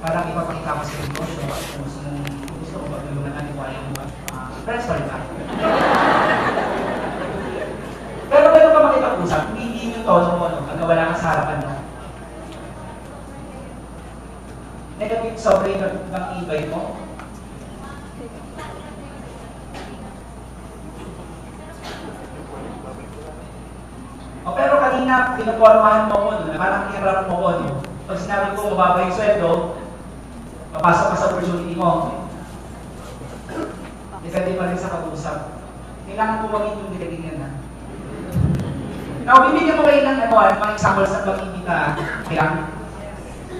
parang ipapakita ko sa inyo, kung gusto ko pagtulungan natin kung ayaw mo, friends pa rin ba? Pero meron ka makipag-usap, hindi yung tono mo, pagka wala ka sa harapan mo. Negative sobre ng invite mo. O pero kanina, pinapormahan mo ko, parang kinarap mo ko, pag sinabi ko mababa yung sweldo, papasok ka sa opportunity mo. Depende pa rin sa pag-usap. Kailangan ko maging yung dikatingin na. Now, bibigyan mo kayo ng mga examples na pag-ibita. Kailangan.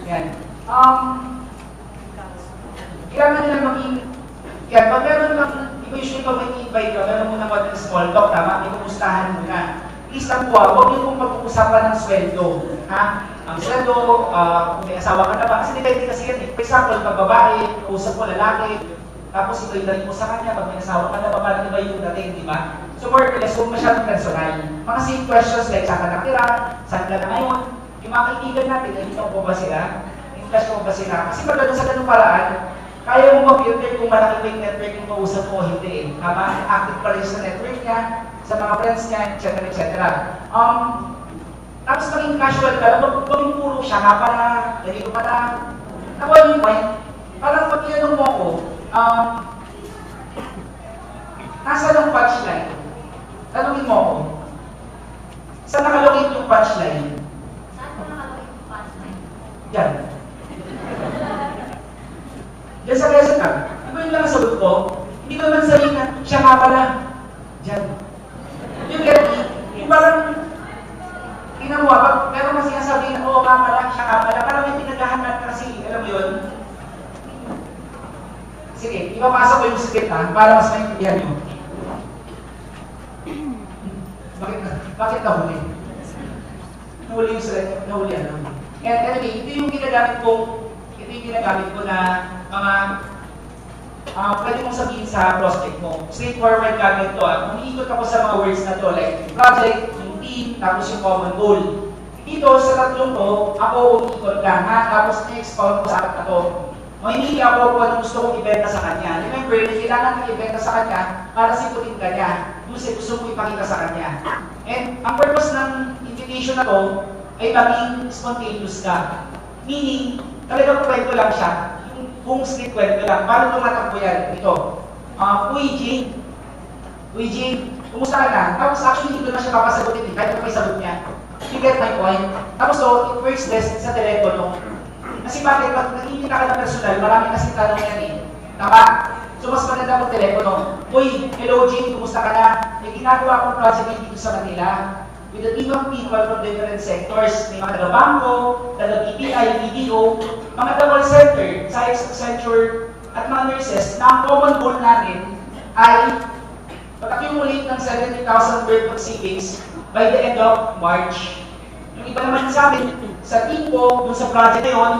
Yan. Kailangan nila maging, yan, pag meron lang, usually pag may invite ka, meron muna pa ng small talk, tama? May kumustahan muna. Please lang po, huwag niyo pong pag-uusapan ng sweldo. Ha? Ang sweldo, kung may asawa ka na ba, kasi depende kasi yan eh. For example, pag babae, usap mo lalaki, tapos ito yung mo sa kanya, pag may asawa ka na ba, parang iba yung dating, di ba? So more or less, huwag masyadong personal. Mga same questions like, saan ka nakatira, saan ka na ngayon, yung mga kaibigan natin, nandito ko ba sila? Clash mo ba sila? Kasi pag sa ganung paraan, kaya mo ma-filter kung malaki ba yung network yung kausap mo o hindi eh. Tama? Active pa rin sa network niya, sa mga friends niya, etc. etc. Tapos maging casual ka, maging puro siya nga para, ganito para, nakuha yung point, parang pag tinanong mo ako, nasa ng punchline, tanongin mo ako, saan nakalogate yung punchline? Saan ko nakalogate yung punchline? Yan. Diyan sa lesson ka, iba yung lang nasagot ko, hindi ko naman sabihin na, siya nga pala. Diyan. Yung get me, yung parang, ginawa, pero mas sinasabihin na, oo nga pala, siya nga pala, parang may pinaghahanap kasi, alam mo yun? Sige, ipapasok ko yung script ha, para mas maintindihan nyo. Bakit nahuli? Nahuli yung script, nahuli ano? And anyway, ito yung ginagamit ko na mga pwede mong sabihin sa prospect mo. Straightforward gamit to. Kung iikot ako sa mga words na to, like project, yung team, tapos yung common goal. Dito, sa tatlong to, ako umiikot lang, ha? Tapos na-expound ko sa akin na to. Hindi ako kung ano gusto kong ibenta sa kanya. Remember, kailangan kong ibenta sa kanya para siputin ka niya. Gusto kong ipakita sa kanya. And ang purpose ng invitation na to ay maging spontaneous ka. Meaning, talagang kwento lang siya. Kung script kwento lang. Paano tumatakbo yan? Ito. Uy, Jane. Uy, Jane. Kumusta ka na? Tapos actually, hindi ko na siya papasagutin. Kahit kung may sagot niya. You get my point? Tapos so, it works best sa telepono. Kasi bakit? Pag nakikita ka ng personal, marami kasi tanong yan eh. Tama? So, mas maganda mo telepono. Uy, hello, Jane. Kumusta ka na? May ginagawa akong project dito sa Manila. With a team of people from different sectors. May mga taga-bangko, taga-BPI, BDO, mga taga-call center, science Accenture, at mga nurses na ang common goal namin ay pag-accumulate ng 70,000 worth of savings by the end of March. Yung iba naman sa amin, sa team ko, dun sa project na yun,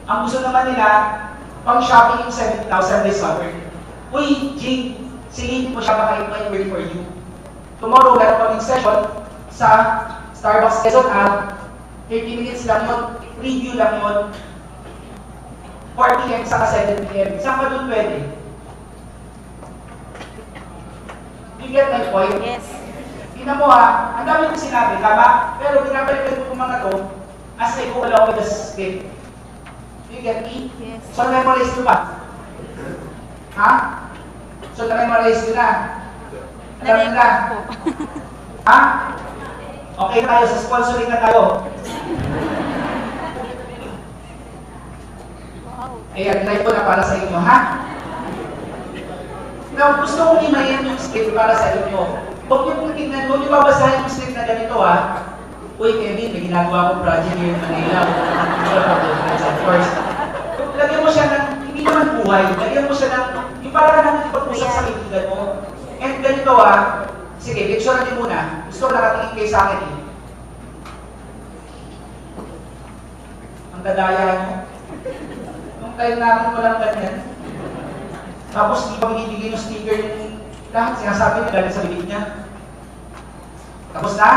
ang gusto naman nila, pang-shopping yung 70,000 this summer. Uy, Jane, silipin mo siya baka it might work for you. Tomorrow, meron kaming session sa Starbucks Quezon App. 30 minutes lang yun. Review lang yun. 4 p.m. saka 7 p.m. Saan ka doon pwede? You get my point? Yes. Tingnan mo ha, ang dami kong sinabi, tama? Pero binabalikan ko mga to as I go along with the script. You get me? Yes. So, memorize ko ba? Ha? So, na-memorize ko na. Alam nila. Ha? Okay tayo, sa sponsoring na tayo. Ayan, try ko na para sa inyo, ha? Now, gusto kong imayin yung script para sa inyo. Huwag niyo pong tingnan, huwag niyo babasahin yung script na ganito, ha? Uy, Kevin, may ginagawa akong project here in Manila. Of course. Lagyan mo siya ng, hindi naman buhay, lagyan mo siya ng, yung parang nakikipag-usap sa kaibigan mo. And ganito sige, picture natin muna. Gusto ko nakatingin kayo sa akin eh. Ang dadaya nyo. Nung time namin walang ganyan. Tapos di ba binibigay yung sticker yung lahat sinasabi niya galing sa bibig niya. Tapos na?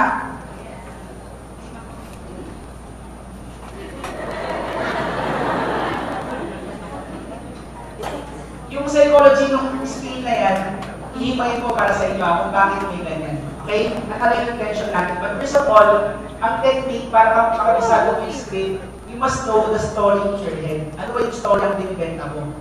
psychology ng skill na yan, ihimayin ko para sa inyo kung bakit may ganyan. Okay? Nakala yung intention natin. But first of all, ang technique para makabisado mo yung script, you must know the story in your head. Ano ba yung story ang binibenta mo?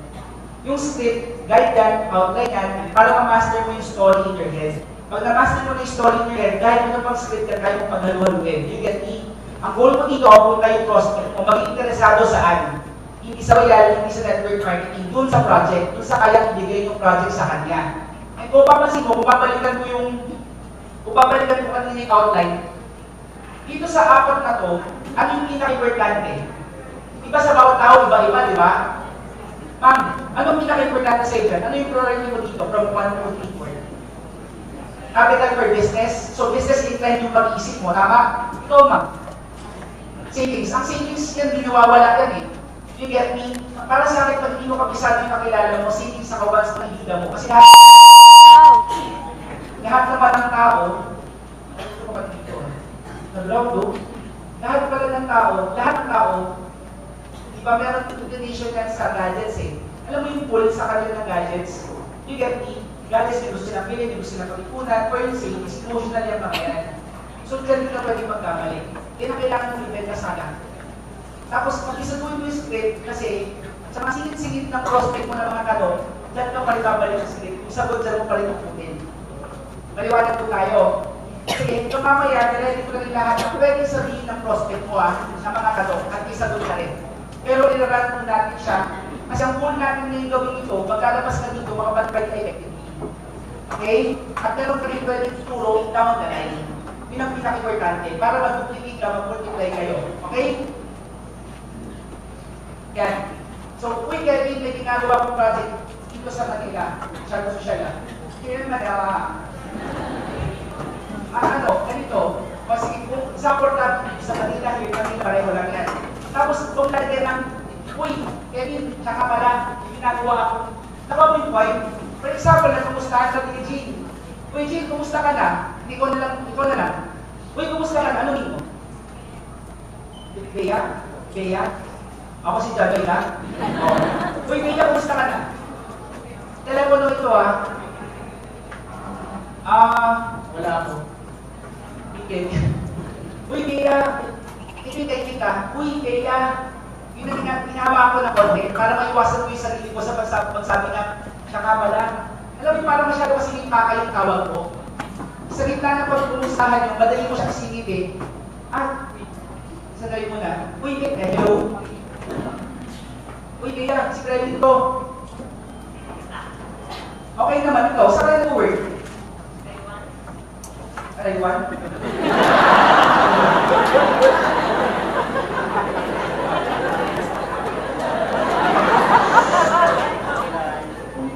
Yung script, guide yan, outline yan, para ma-master mo yung story in your head. Pag na-master mo na yung story in your head, kahit ano pang script yan, kahit mo paghaluhaluin. You get me? Ang goal mo dito, kung tayo prospect, kung maging interesado saan, hindi sa royal, hindi sa network marketing, dun sa project, dun sa kayang ibigay yung project sa kanya. Ay kung papansin mo, kung babalikan ko kanina yung outline, dito sa apat na to, ano yung pinaka-importante? Iba sa bawat tao, iba-iba, di ba? Ma'am, anong pinaka-importante sa iyo? Ano yung priority mo dito from 1 to 3, 4? Capital for business. So, business incline yung pag-iisip mo, tama? Ito, ma'am. Savings. Ang savings yan, di nawawala yan eh. You get me? Para sa akin, pag hindi mo kabisado yung kakilala mo, savings sa kawas ng ibida mo. Kasi lahat naman ng tao, ito ko pa dito, nag-log lahat pala ng tao, di ba meron inclination yan sa gadgets eh. Alam mo yung pull sa kanila ng gadgets? You get me? Gadgets, may gusto silang bilhin, may gusto silang pag-ipunan, for your savings, emotional yan mga yan. So, dyan ka pwede magkamali. Kaya na kailangan mo ibenta sana. Tapos, mag-isaduhin mo yung script kasi sa mga singit-singit ng prospect mo ng mga tanong, dyan ka pa rin babalik sa script. Kung sagot, dyan mo pa rin tukutin. Maliwanag po tayo. Sige, ito mamaya, nilagay ko na rin lahat na pwede sabihin ng prospect mo sa mga tanong at isagot ka rin. Pero ilaran mo natin siya. Kasi ang goal natin ngayon gawin ito, pagkalabas na dito, makapag-try ka effectively. Okay? At meron ka rin pwede tuturo down the line. Yun ang pinaka-importante. Para mag-duplicate ka, mag-multiply kayo. Okay? Yan. So, uy, Kevin, may ginagawa kong project dito sa Manila. Social na. Kaya Manila. Ganito. O sige, kung support natin sa Manila, here kami pareho lang yan. Tapos, kung lagyan ng, uy, Kevin, tsaka pala, ginagawa ako. Nakuha mo yung point. For example, nagkumustahan sa ni Jean. Uy, Jean, kumusta ka na? Ikaw na lang. Uy, kumusta ka na? Ano mo? Bea? Ako si Jabay na? Uy, Bea, kumusta ka na? Telepono ito wala ako. Okay. Uy, Bea, ikitay kita. Uy, Bea, ginawa ko na konti para maiwasan ko yung sarili ko sa pagsabi na siya ka pala. Alam mo, parang masyado kasingit maka yung tawag ko. Sa gitna ng pagpumustahan yung madali mo siya kasingit eh. Sanay mo na. Uy, hello. Uy, Bea, si Kremlin ko. Okay naman ikaw, saan ka nag-work? Taiwan?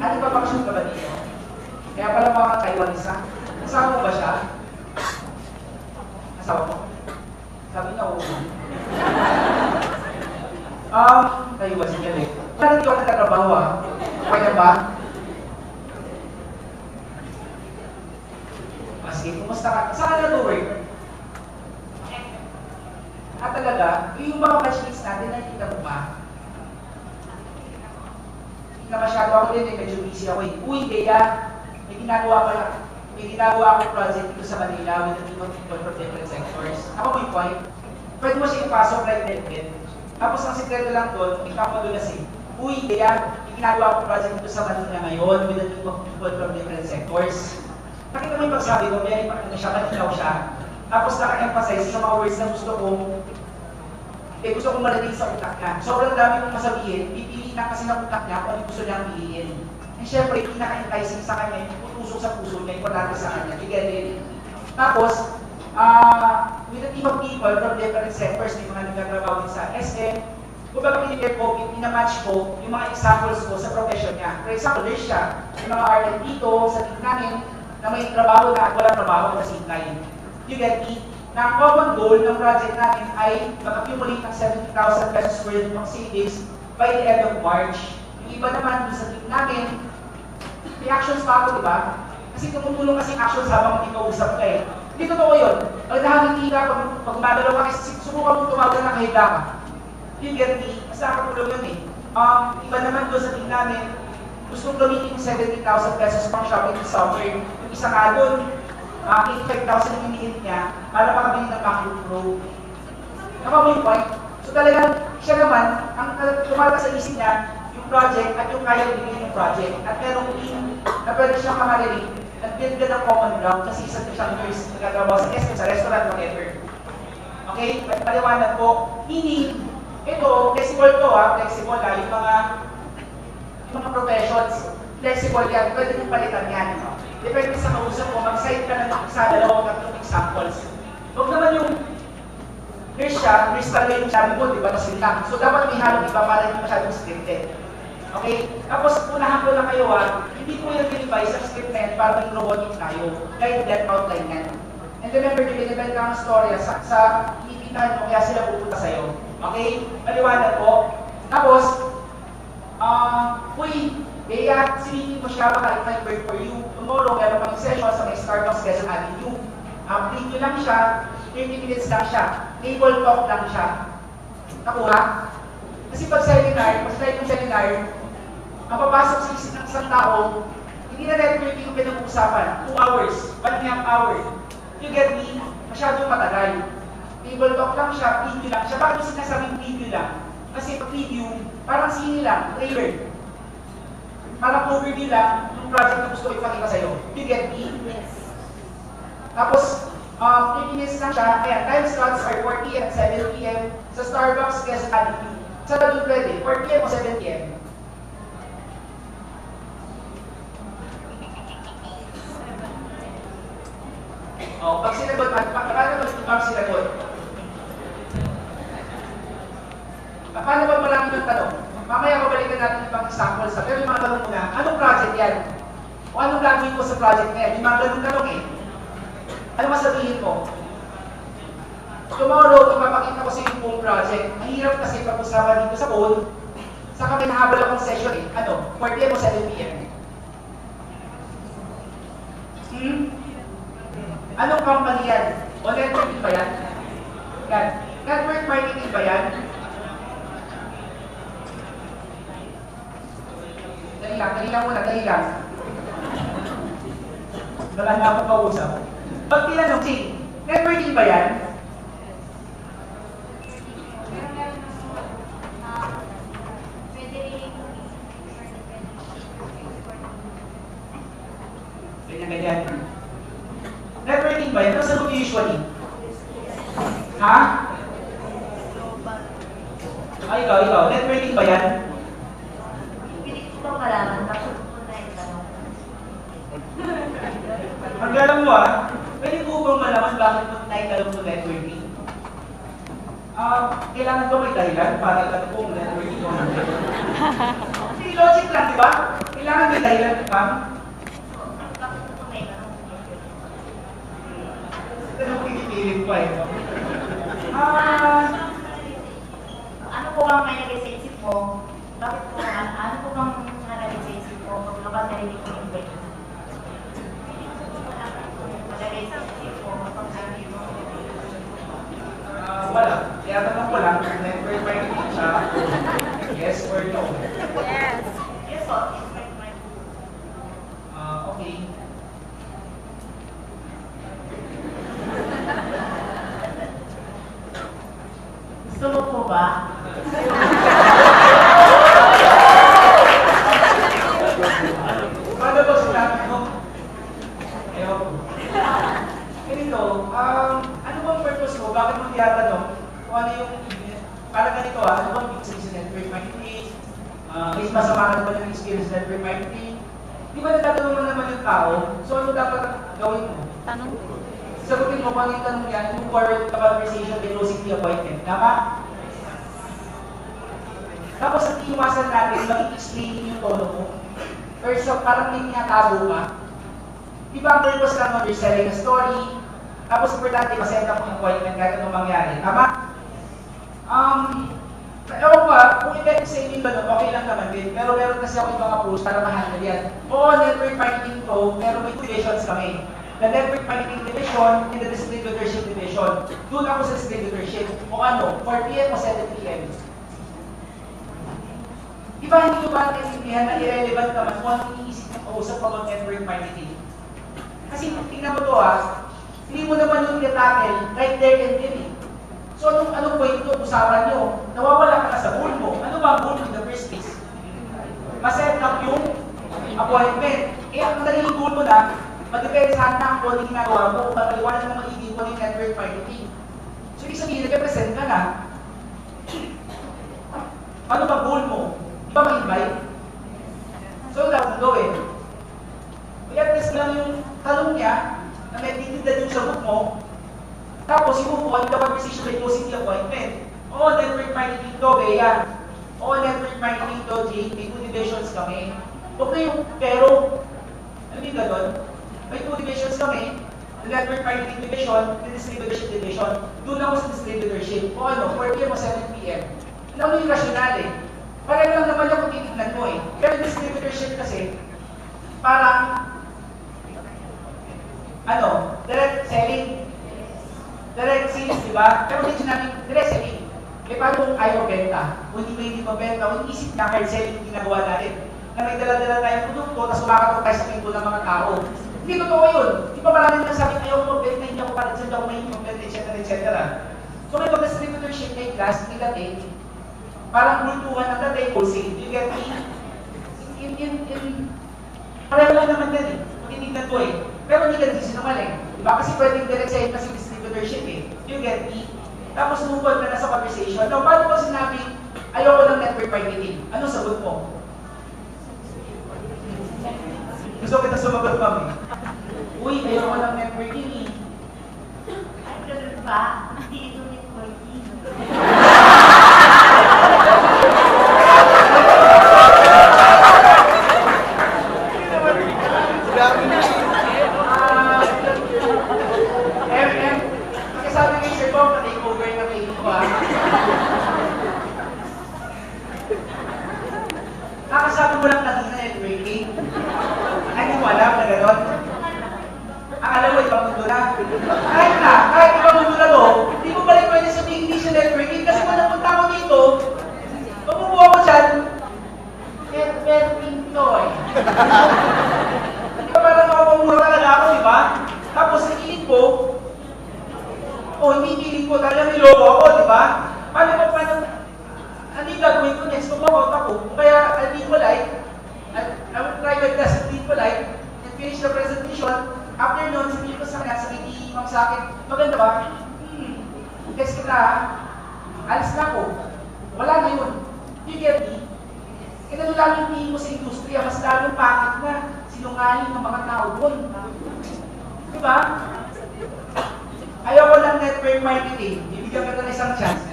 Ano ba function ka ba dito? Kaya pala mga Taiwanese ha? Asawa mo ba siya? Asawa mo? Sabi niya, oo. Taiwan, sige ulit. Wala nito ako nagtatrabaho Okay na ba? Sige, kumusta ka? Saan ka na-work? Talaga, yung mga batchmates natin, nakikita mo ba? Hindi na masyado ako din medyo busy ako Uy, Bea, may ginagawa akong project dito sa Manila with a team of people from different sectors. Ako mo yung point. Pwede mo siya ipasok right then. Tapos ang sekreto lang doon, ikapadulas Uy, Bea, may ginagawa akong project dito sa Manila ngayon with a team of people from different sectors. Nakita mo yung pagsabi ko, very malinaw siya. Tapos naka-emphasize sa mga words na gusto kong malagay sa utak niya. Sobrang dami kong masabihin, pipili na kasi ng utak niya kung ano gusto niyang piliin. And syempre, pinaka-enticing sa kanya, yung putusok sa puso niya, importante sa kanya. You get it? Tapos, with a team of people from different sectors, may mga nagtatrabaho din sa SM, kumbaga pinamatch ko yung mga examples ko sa profession niya. For example, there's siya, yung mga RN dito, sa team namin, na may trabaho na at walang trabaho at the same time. You get me? Na ang common goal ng project natin ay mag-accumulate ng 70,000 pesos worth of savings by the end of March. Yung iba naman sa team namin, may actions pa ako, di ba? Kasi tumutulong kasi actions habang ikausap ka eh. Hindi totoo yun. Pag nakangiti ka, pag madalaw ka, subukan mo tumawag na kahiga ka. You get me? Basta katulong yun eh. Iba naman doon sa team namin, gustong gamitin yung 70,000 pesos pang shopping software. Yung isa nga doon, 85,000 yung hinihingi niya para makabili ng MacBook Pro. Nakuha mo yung point? So talagang siya naman, ang tumalak sa isip niya, yung project at yung kaya bigyan yung project. At merong team na pwede siyang makarelate at build ka ng common ground kasi isa siyang nurse nagagawa sa restaurant, whatever. Okay? Paliwanag ko, meaning, ito, flexible to flexible yung mga professions. Flexible yan, pwede mong palitan yan. Depende sa kausap mo, mag-cite ka ng isa, dalawang tatlong examples. Huwag naman yung nurse siya, nurse talaga yung sabi mo, di ba, kasi lang. So dapat may halong iba para hindi masyadong scripted. Okay? Tapos, unahan ko lang kayo hindi ko yung pinibay sa script na yan para may robotic tayo. Guide that outline yan. And remember, dinibend ka ng storya sa iipitan mo, kaya sila pupunta sa'yo. Okay? Maliwanag po. Tapos, Bea, sinihin mo siya, baka it might work for you. Tomorrow, meron pang session sa may Starbucks Quezon Avenue. Video lang siya, 30 minutes lang siya. Table talk lang siya. Nakuha? Kasi pag slide yung seminar, ang papasok sa isip ng isang tao, hindi na networking yung pinag-uusapan. 2 hours, 1.5 hour. You get me? Masyadong matagal. Table talk lang siya, video lang siya. Bakit sinasabing video lang? Kasi pag video, parang sini lang, trailer. Parang overview lang yung project na gusto ko ipakita sa'yo. You get me? Yes. Tapos, 30 minutes lang siya. Ayan, time slots are 4 p.m. at 7 p.m. Sa Starbucks, Quezon Avenue. Sa doon pwede, 4 p.m. o 7 p.m. Pag sinagot, paano ba sinagot? Paano ba malaki yung tanong? Mamaya babalikan natin ibang examples. Pero yung mga tanong muna, anong project yan? O anong gagawin ko sa project na yan? Yung mga ganong tanong Ano masabihin ko? Tomorrow, ipapakita ko sa yung buong project. Ang hirap kasi pag-usapan dito sa phone, sa kami nahabol akong session 4 p.m. o 7 p.m. Anong company yan? O networking ba yan? Yan. Network marketing ba yan? Dali lang. Wala na akong kausap. Pag tinanong, networking ba yan? Ganyan. Networking ba yan? Ano sagot usually? Ha? Ikaw. Networking ba yan? Malaman, bakit po na yung tanong? Ang galang mo pwede ko bang malaman bakit mo naitanong mo networking? Kailangan ba may dahilan para tanong kung networking mo? Kasi logic lang, di ba? Kailangan may dahilan, di ba? Bakit po na yung tanong? Ito na pinipilit ko Ano po bang may nagay sa isip mo? Bakit po, ano po bang nalagay sa isip mo kapag narinig ko yung break? Nalagay sa isip mo kapag narinig mo yung break? Wala. Kaya tanong ko lang, network marketing siya, yes or no? Yes. Yes po, it's my Okay. Gusto mo po ba? Paano ba sinabi mo? Ewan ko. Ganito, ano bang purpose mo? Bakit mo tinatanong? Kung ano yung, parang ganito ano bang big sa network marketing? May masama ka naman yung experience sa network marketing? Di ba natatanong mo naman yung tao? So ano dapat gawin mo? Tanong. Sagutin mo kung yung tanong yan, move forward the conversation, then closing the appointment. Tama? Tapos ang iwasan natin, mag-explain yung tono mo. First of, parang may tinatago ka. Di ba ang purpose lang mo, you're selling a story, tapos importante, ma-set up ang appointment kahit anong mangyari. Tama? Ewan ko kung i-bet sa inyo ba okay lang naman din. Pero meron kasi ako ibang approach para ma-handle yan. Oo, network marketing to, pero may divisions kami. The network marketing division and the distributorship division. Doon ako sa distributorship. O 4 p.m. o 7 p.m. Di ba hindi ko ba naintindihan na irrelevant naman kung ano iniisip ng kausap about network marketing? Kasi tingnan mo to hindi mo naman yung i-tackle right there and then eh. So anong point ito? Usapan nyo, nawawala ka na sa goal mo. Ano ba ang goal in the first place? Maset up yung appointment. Eh, ang naging goal mo na, magdepensahan na kung ano yung ginagawa mo, kung maliwanag na magiging mo yung network marketing. So, ibig sabihin, nag-present ka na. Ano ba goal mo? Di ba ma-invite? So, dapat gawin. Kaya test lang yung tanong niya, na may tintindan yung sagot mo, tapos yung on the conversation by closing the appointment. Oo, network marketing to, Bea. Oo, network marketing to, Jake. May 2 divisions kami. Huwag na yung, pero, ano yung gano'n? May 2 divisions kami. The network marketing division, the distributorship division. Doon ako sa distributorship. O ano, 4 p.m. o 7 p.m. Ano yung rasyonal eh? Parang lang naman yung kung titignan mo eh. Pero distributorship kasi, parang, ano, direct selling. Direct sales, di ba? Pero hindi namin direct selling. Eh, paano kung ayaw benta? Kung hindi mabenta, kung isip na hard selling yung ginagawa natin. Na may dala-dala tayong produkto, tapos kumakatok tayo sa pinto ng mga tao. Hindi totoo yun. Di ba marami nang sabi, ayaw ko magbenta, hindi ako para dyan, ako may magbenta, etc. So may pag-distributorship na yung class, may dati, parang bultuhan ng dati, wholesale. You get me? Pareho lang naman yan eh. Titignan ko eh. Pero hindi ka sinungaling. Diba? Kasi pwedeng direct selling kasi distributorship eh. You get me? Tapos nungkot na nasa conversation. Now, paano ko sinabi, ayoko ng network marketing? Anong sagot mo? Gusto kita sumagot, ma'am. Uy, ayoko ng networking eh. Ay, ganun ba? Hindi ito networking. Sabi ko yung sir ko, pa-take over na kayo ko Nakasabi mo lang kanina networking. Ay, hindi mo alam na gano'n. Akala mo, ibang mundo na. Kahit ibang mundo na to, hindi mo balik pwede sabihin hindi siya networking kasi kung napunta ako dito, mabubuha ko dyan, networking to eh. Hindi ba parang makapamura talaga ako, di ba? Tapos, sa kilig ko, hindi piling ko talaga niloko ako, di ba? Paano, ano yung gagawin ko next? Kumakot ako. Kaya, I'll be polite. I will try my best to be polite and finish the presentation. After nun, sabihin ko sa kanya, sabihin ni Ma'am sa akin, maganda ba? Text kita ha? Alis na ako. Wala na yun. You get me? Kaya nung lalong tingin mo sa industriya, mas lalong pakit na sinungaling ng mga tao doon. Di ba? Ayaw ko ng network marketing. Bibigyan ka ng isang chance.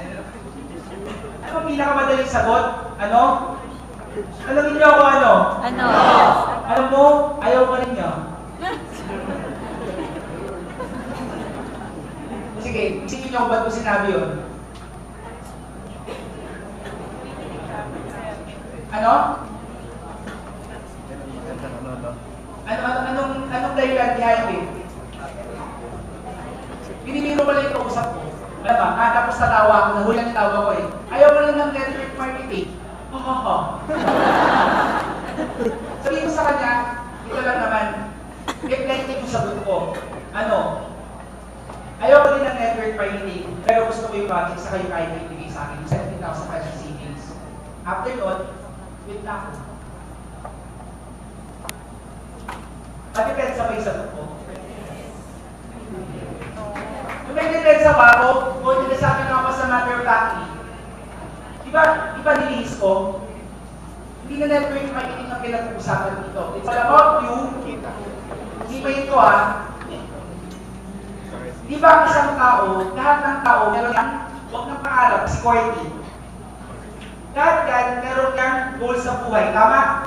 Ano ang pinakamadaling sagot? Ano? Alamin niyo ako ano? Ano? Alam mo, ayaw ka rin niya. Sige, isipin niyo kung ba't ko sinabi yun. Ano? Anong dahilan behind it? Pinimiro ko lang yung kausap ko. Alam ba? Tapos natawa ako, nahulang yung tawa ko eh. Ayaw mo rin ng network marketing. Sabihin ko sa kanya, ito lang naman, reflective yung sagot ko. Ano? Ayaw ko rin ng network marketing, pero gusto ko yung project sa kayo kahit ibigay sa akin, 17,000 pesos savings. After nun, wait na ako. Depende sa may sagot ko. Kung may depensa ba ako, kung hindi sa akin ako sa matter of factly, iba nilihis ko, hindi na network marketing ang pinag-uusapan dito. It's all about you. Hindi ba ito Di ba ang isang tao, lahat ng tao, meron yan, huwag ng pangarap, si Cordy. Lahat yan, meron yan goal sa buhay. Tama?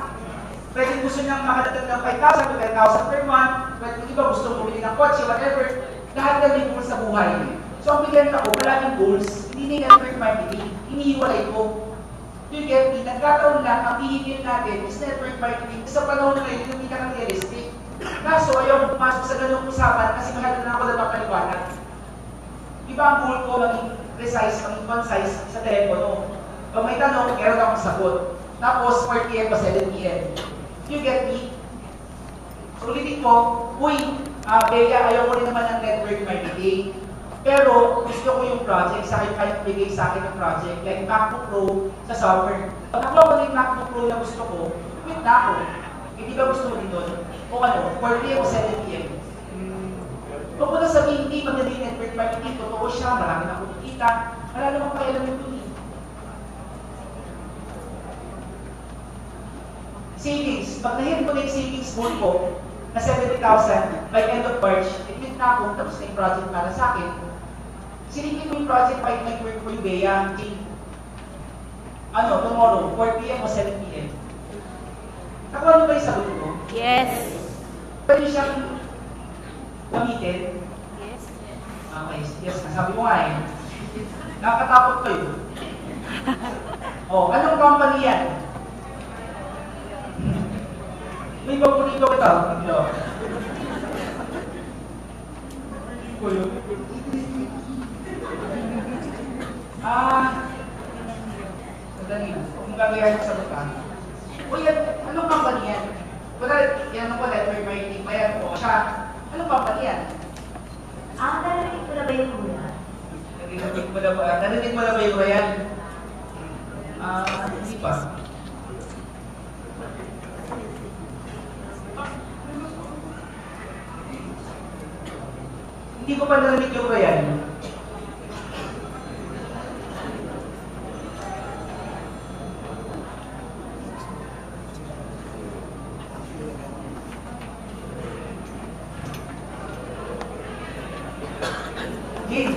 Pwede gusto niyang makadadag ng 5,000 to 10,000 per month, pwede iba gusto bumili ng kotse, whatever. Lahat yan may goals sa buhay. So ang bigyan ako, maraming goals, hindi na network marketing, iniiwalay ko. You get me? Nagkataon lang, ang hihigil natin is network marketing. Sa panahon na ngayon, hindi ka realistic. Kaso ayaw pumasok sa ganung usapan kasi mahal na ako na mapaliwanag. Iba ang goal ko, maging precise, maging concise sa telepono. Pag may tanong, meron akong sagot. Tapos 4 p.m. o 7 p.m. You get me? So ulitin ko, uy, Bea, ayaw mo rin naman ng network marketing. Pero gusto ko yung project, sa akin kahit bigay sa akin yung project, like MacBook Pro sa summer. Pag nakuha ko na yung MacBook Pro na gusto ko, quit na ako. Hindi ba gusto mo din doon? O ano, 4 p.m. o 7 p.m. Huwag mo na sabihin, hindi, maganda yung network marketing, totoo siya, marami na kumikita, wala namang pakialam yung tuloy. Savings, pag na-hit ko na yung savings goal ko, na 70,000 by end of March, admit na ako, tapos na yung project para sa akin. Silipin mo yung project, kahit may work ko yung Bea, tomorrow, 4 p.m. o 7 p.m. Nakuha mo ba yung sagot ko? Yes. Pwede siyang gamitin? Yes. Okay, yes, nasabi ko nga eh. Nakakatakot ko yun. Anong company yan? May paborito kita. Sandali na. Kung gagayahin sa mata. Anong company yan? Wala, yan ako, network marketing pa yan. Siya, anong company yan? Narinig ko na ba yung muna? Narinig mo na ba yung Royal? Hindi pa. Hindi ko pa narinig yung Royal. Jane,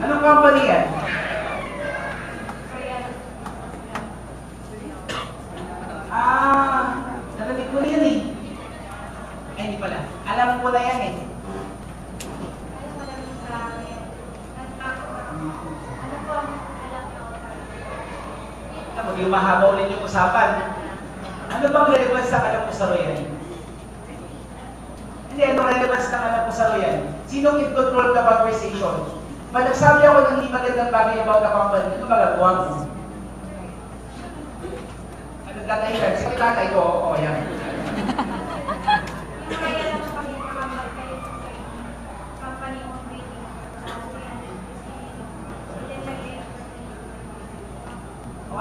anong company yan? Narinig ko na yan eh. Ay, hindi pala. Alam ko na yan eh. Maging mahaba ulit yung usapan. Ano bang relevance ng alam ko sa Royal? Hindi, anong relevance ng alam ko sa Royal? Sinong in-control the conversation? Pag nagsabi ako ng hindi magandang bagay about the company, ano magagawa mo? Ano tatahilan? Sige tatay ko, oo, yan.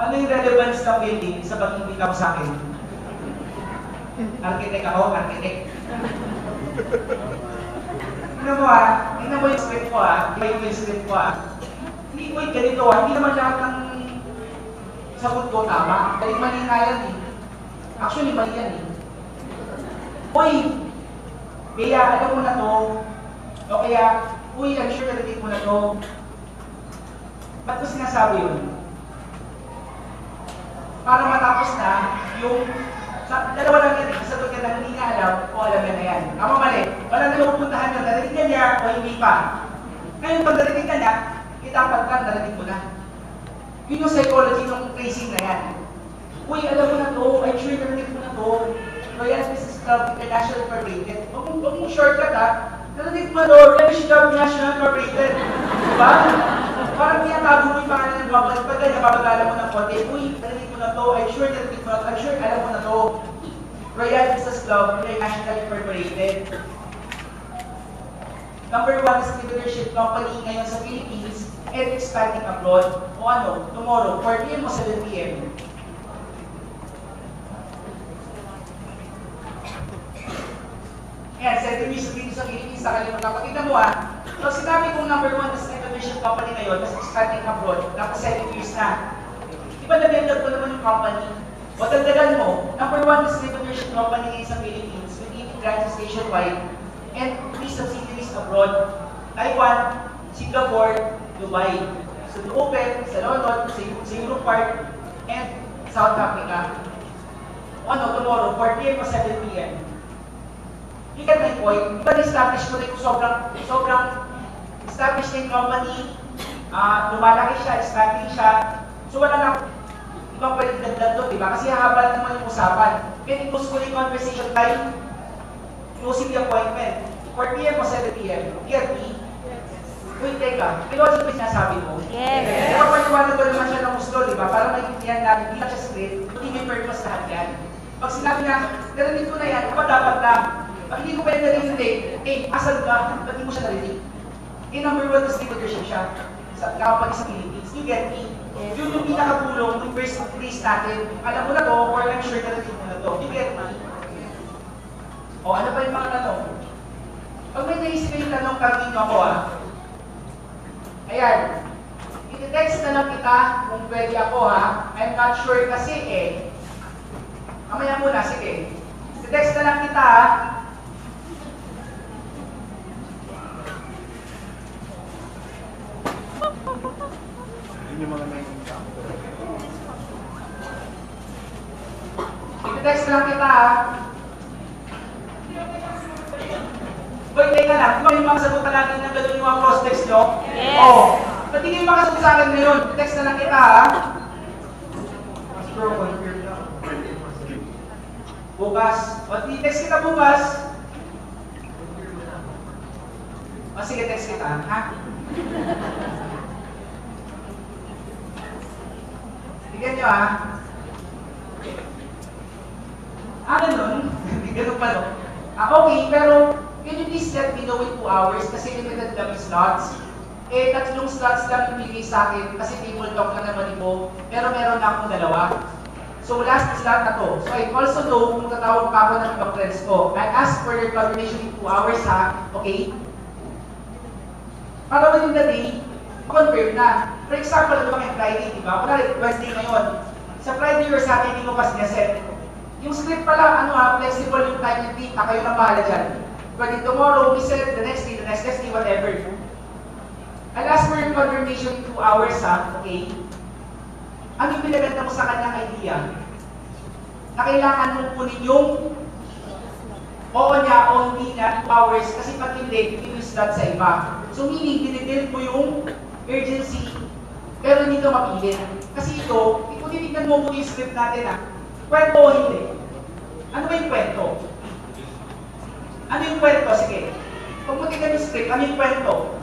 Ano yung relevance ng building sa pag-ibig ako sa akin? Architect ako, architect. Tingnan mo yung script ko iba yung script ko Hindi ko yung ganito hindi naman lahat ng sagot ko tama. Dahil mali nga yan eh. Actually, mali yan eh. Uy! Bea, alam mo na to. O kaya, uy, I'm sure narinig mo na to. Ba't ko sinasabi yun? Para matapos na yung dalawa lang yan, sagot ka na hindi nga alam o alam na yan. Tama mali, wala na mapupuntahan yun, narinig ka niya o hindi pa. Ngayon, pag narinig ka niya, itapat ka, narinig mo na. Yun yung psychology ng tracing na yan. Uy, alam mo na to, I'm sure narinig mo na to. Royal Business Club International Incorporated. Huwag mong shortcut narinig mo to, Royal Business Club International Incorporated. Diba? Parang tinatago mo yung pangalan ng mga pag ganyan, papagala mo ng konti. Uy, narinig mo na to, I'm sure narinig mo na to, I'm sure alam mo na to. Royal Business Club International Incorporated. Number 1 is leadership company ngayon sa Philippines and expanding abroad. O tomorrow, 4 p.m. o 7 p.m. Ayan, 7 years dito sa Philippines, nakalimutan ko. Tignan mo So sinabi kong number 1 is leadership company ngayon, mas expanding abroad, tapos 7 years na. Di ba na-build up ko naman yung company? O dagdagan mo, number 1 is leadership company ngayon sa Philippines with 80 branches nationwide and 3 subsidiaries abroad. Taiwan, Singapore, Dubai. So open sa London, sa Europe part, and South Africa. Tomorrow, 4 p.m. o 7 p.m. You get my point? Diba na-establish ko na yung sobrang established na yung company, lumalaki siya, expanding siya. So wala lang, ibang pwede dagdag doon, diba? Kasi hahaba naman yung usapan. Kaya i-close ko na yung conversation time, closing the appointment. 4 p.m. o 7 p.m. Get me? Uy, teka, may logic ba sinasabi mo? Yes. Kapag-iwanan ko naman siya ng gusto, di ba? Para maintindihan natin, hindi lang siya script, hindi may purpose lahat yan. Pag sinabi niya, narinig ko na yan, kapag dapat na, pag hindi ko pa yan narinig, asan ka? Ba't hindi mo siya narinig? Number one, is leadership siya. Nakapag sa Philippines. You get me? Yes. Yun yung pinakatulong ng first place natin. Alam mo na to, or I'm sure na natin mo na to. You get me? O, ano pa yung mga tanong? Pag may naisip yung tanong, kagin ako Ayan. I-text na lang kita kung pwede ako I'm not sure kasi Mamaya muna, sige. I-text na lang kita I-text na lang kita Boy, teka lang. Di ba yung mga sagot natin ng gano'n yung mga prospects nyo? Yes. Oo. Ba't hindi yung makasagot sa akin ngayon? I-text na lang kita Bukas. O, i-text kita bukas. O, sige, text kita. Tignan nyo ganun? Ganun pa no? Okay, pero can you please let me know in 2 hours kasi limited lang yung slots. 3 slots lang yung bigay sa akin kasi table talk lang naman ito. Pero meron na akong 2. So last slot na to. So I also know kung tatawag pa ako ng ibang friends ko. I ask for your confirmation in 2 hours okay? Para within the day, confirm na. For example, ano bang yung Friday, di ba? Kunwari, Wednesday ngayon. Sa Friday or Saturday mo kasi set. Yung script pala, flexible yung time and date na kayo na bahala dyan. Pwede tomorrow, we set the next day, whatever. I'll ask for your confirmation in 2 hours, okay? Ano yung binibenta mo sa kanyang idea? Na kailangan mong kunin yung oo niya o hindi niya 2 hours kasi pag hindi, yung slot sa iba. So meaning, dinibuild mo yung urgency pero hindi ka mapilit. Kasi ito, kung titignan mo yung script natin kwento o hindi? Ano ba yung kwento? Ano yung kwento? Sige. Kung titignan yung script, ano yung kwento?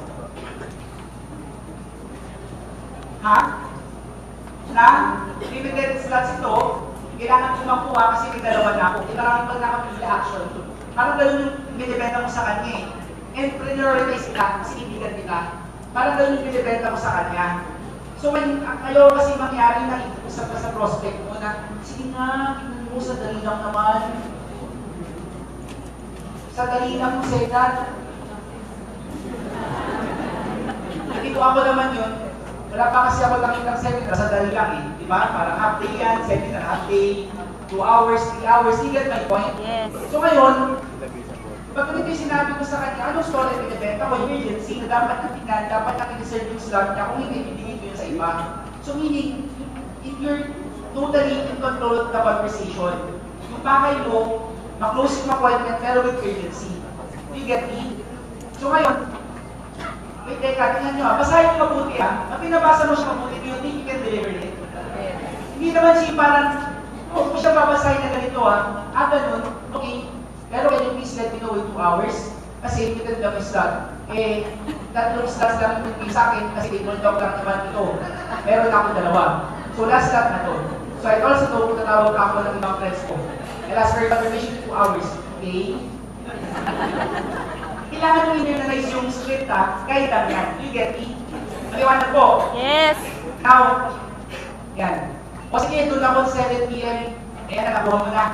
Na limited slots ito, kailangan ko makuha kasi may 2 na ako. Kailangan pag nakapila action. Parang gano'n yung binibenta mo sa kanya And prioritize ka kasi ibigan kita. Parang gano'n yung binibenta mo sa kanya. So when kayo kasi mangyari na usap ka sa prospect mo na, sige nga, tignan mo, sadali lang naman. Sadali lang mo, say that. Hindi ko ako naman yun. Wala pa kasi ako nakitang seminar, sadali lang Diba? Parang half day yan, seminar half day, 2 hours, 3 hours, you get my point? Yes. So ngayon, pag ito yung sinabi ko sa kanya, anong story binibenta ko, emergency, na dapat natingnan, dapat natin-reserve yung slot niya, kung hindi, bibigay ko yun sa iba. So meaning, if you're totally in control of the conversation, yung pakay mo, ma-close yung appointment, pero with urgency. You get me? So ngayon, wait, teka, tingnan nyo basahin nyo mabuti Pag pinabasa mo siya mabuti, do you think you can deliver it? Hindi naman siya parang, kung siya babasahin na ganito ganun, okay. Pero can you please let me know in 2 hours? Kasi limited lang yung slot. 3 slots lang yung bigay sa akin kasi table talk lang naman ito. Meron akong 2. So last slot na to. So I also know kung tatawag ka ako ng ibang friends ko. I'll ask for your confirmation in 2 hours. Okay? Kailangan mo i-memorize yung script kahit lang yan. You get me? Maliwanag po. Yes. Now, yan. O sige, doon ako 7 p.m. Ayan, nakabuha mo na.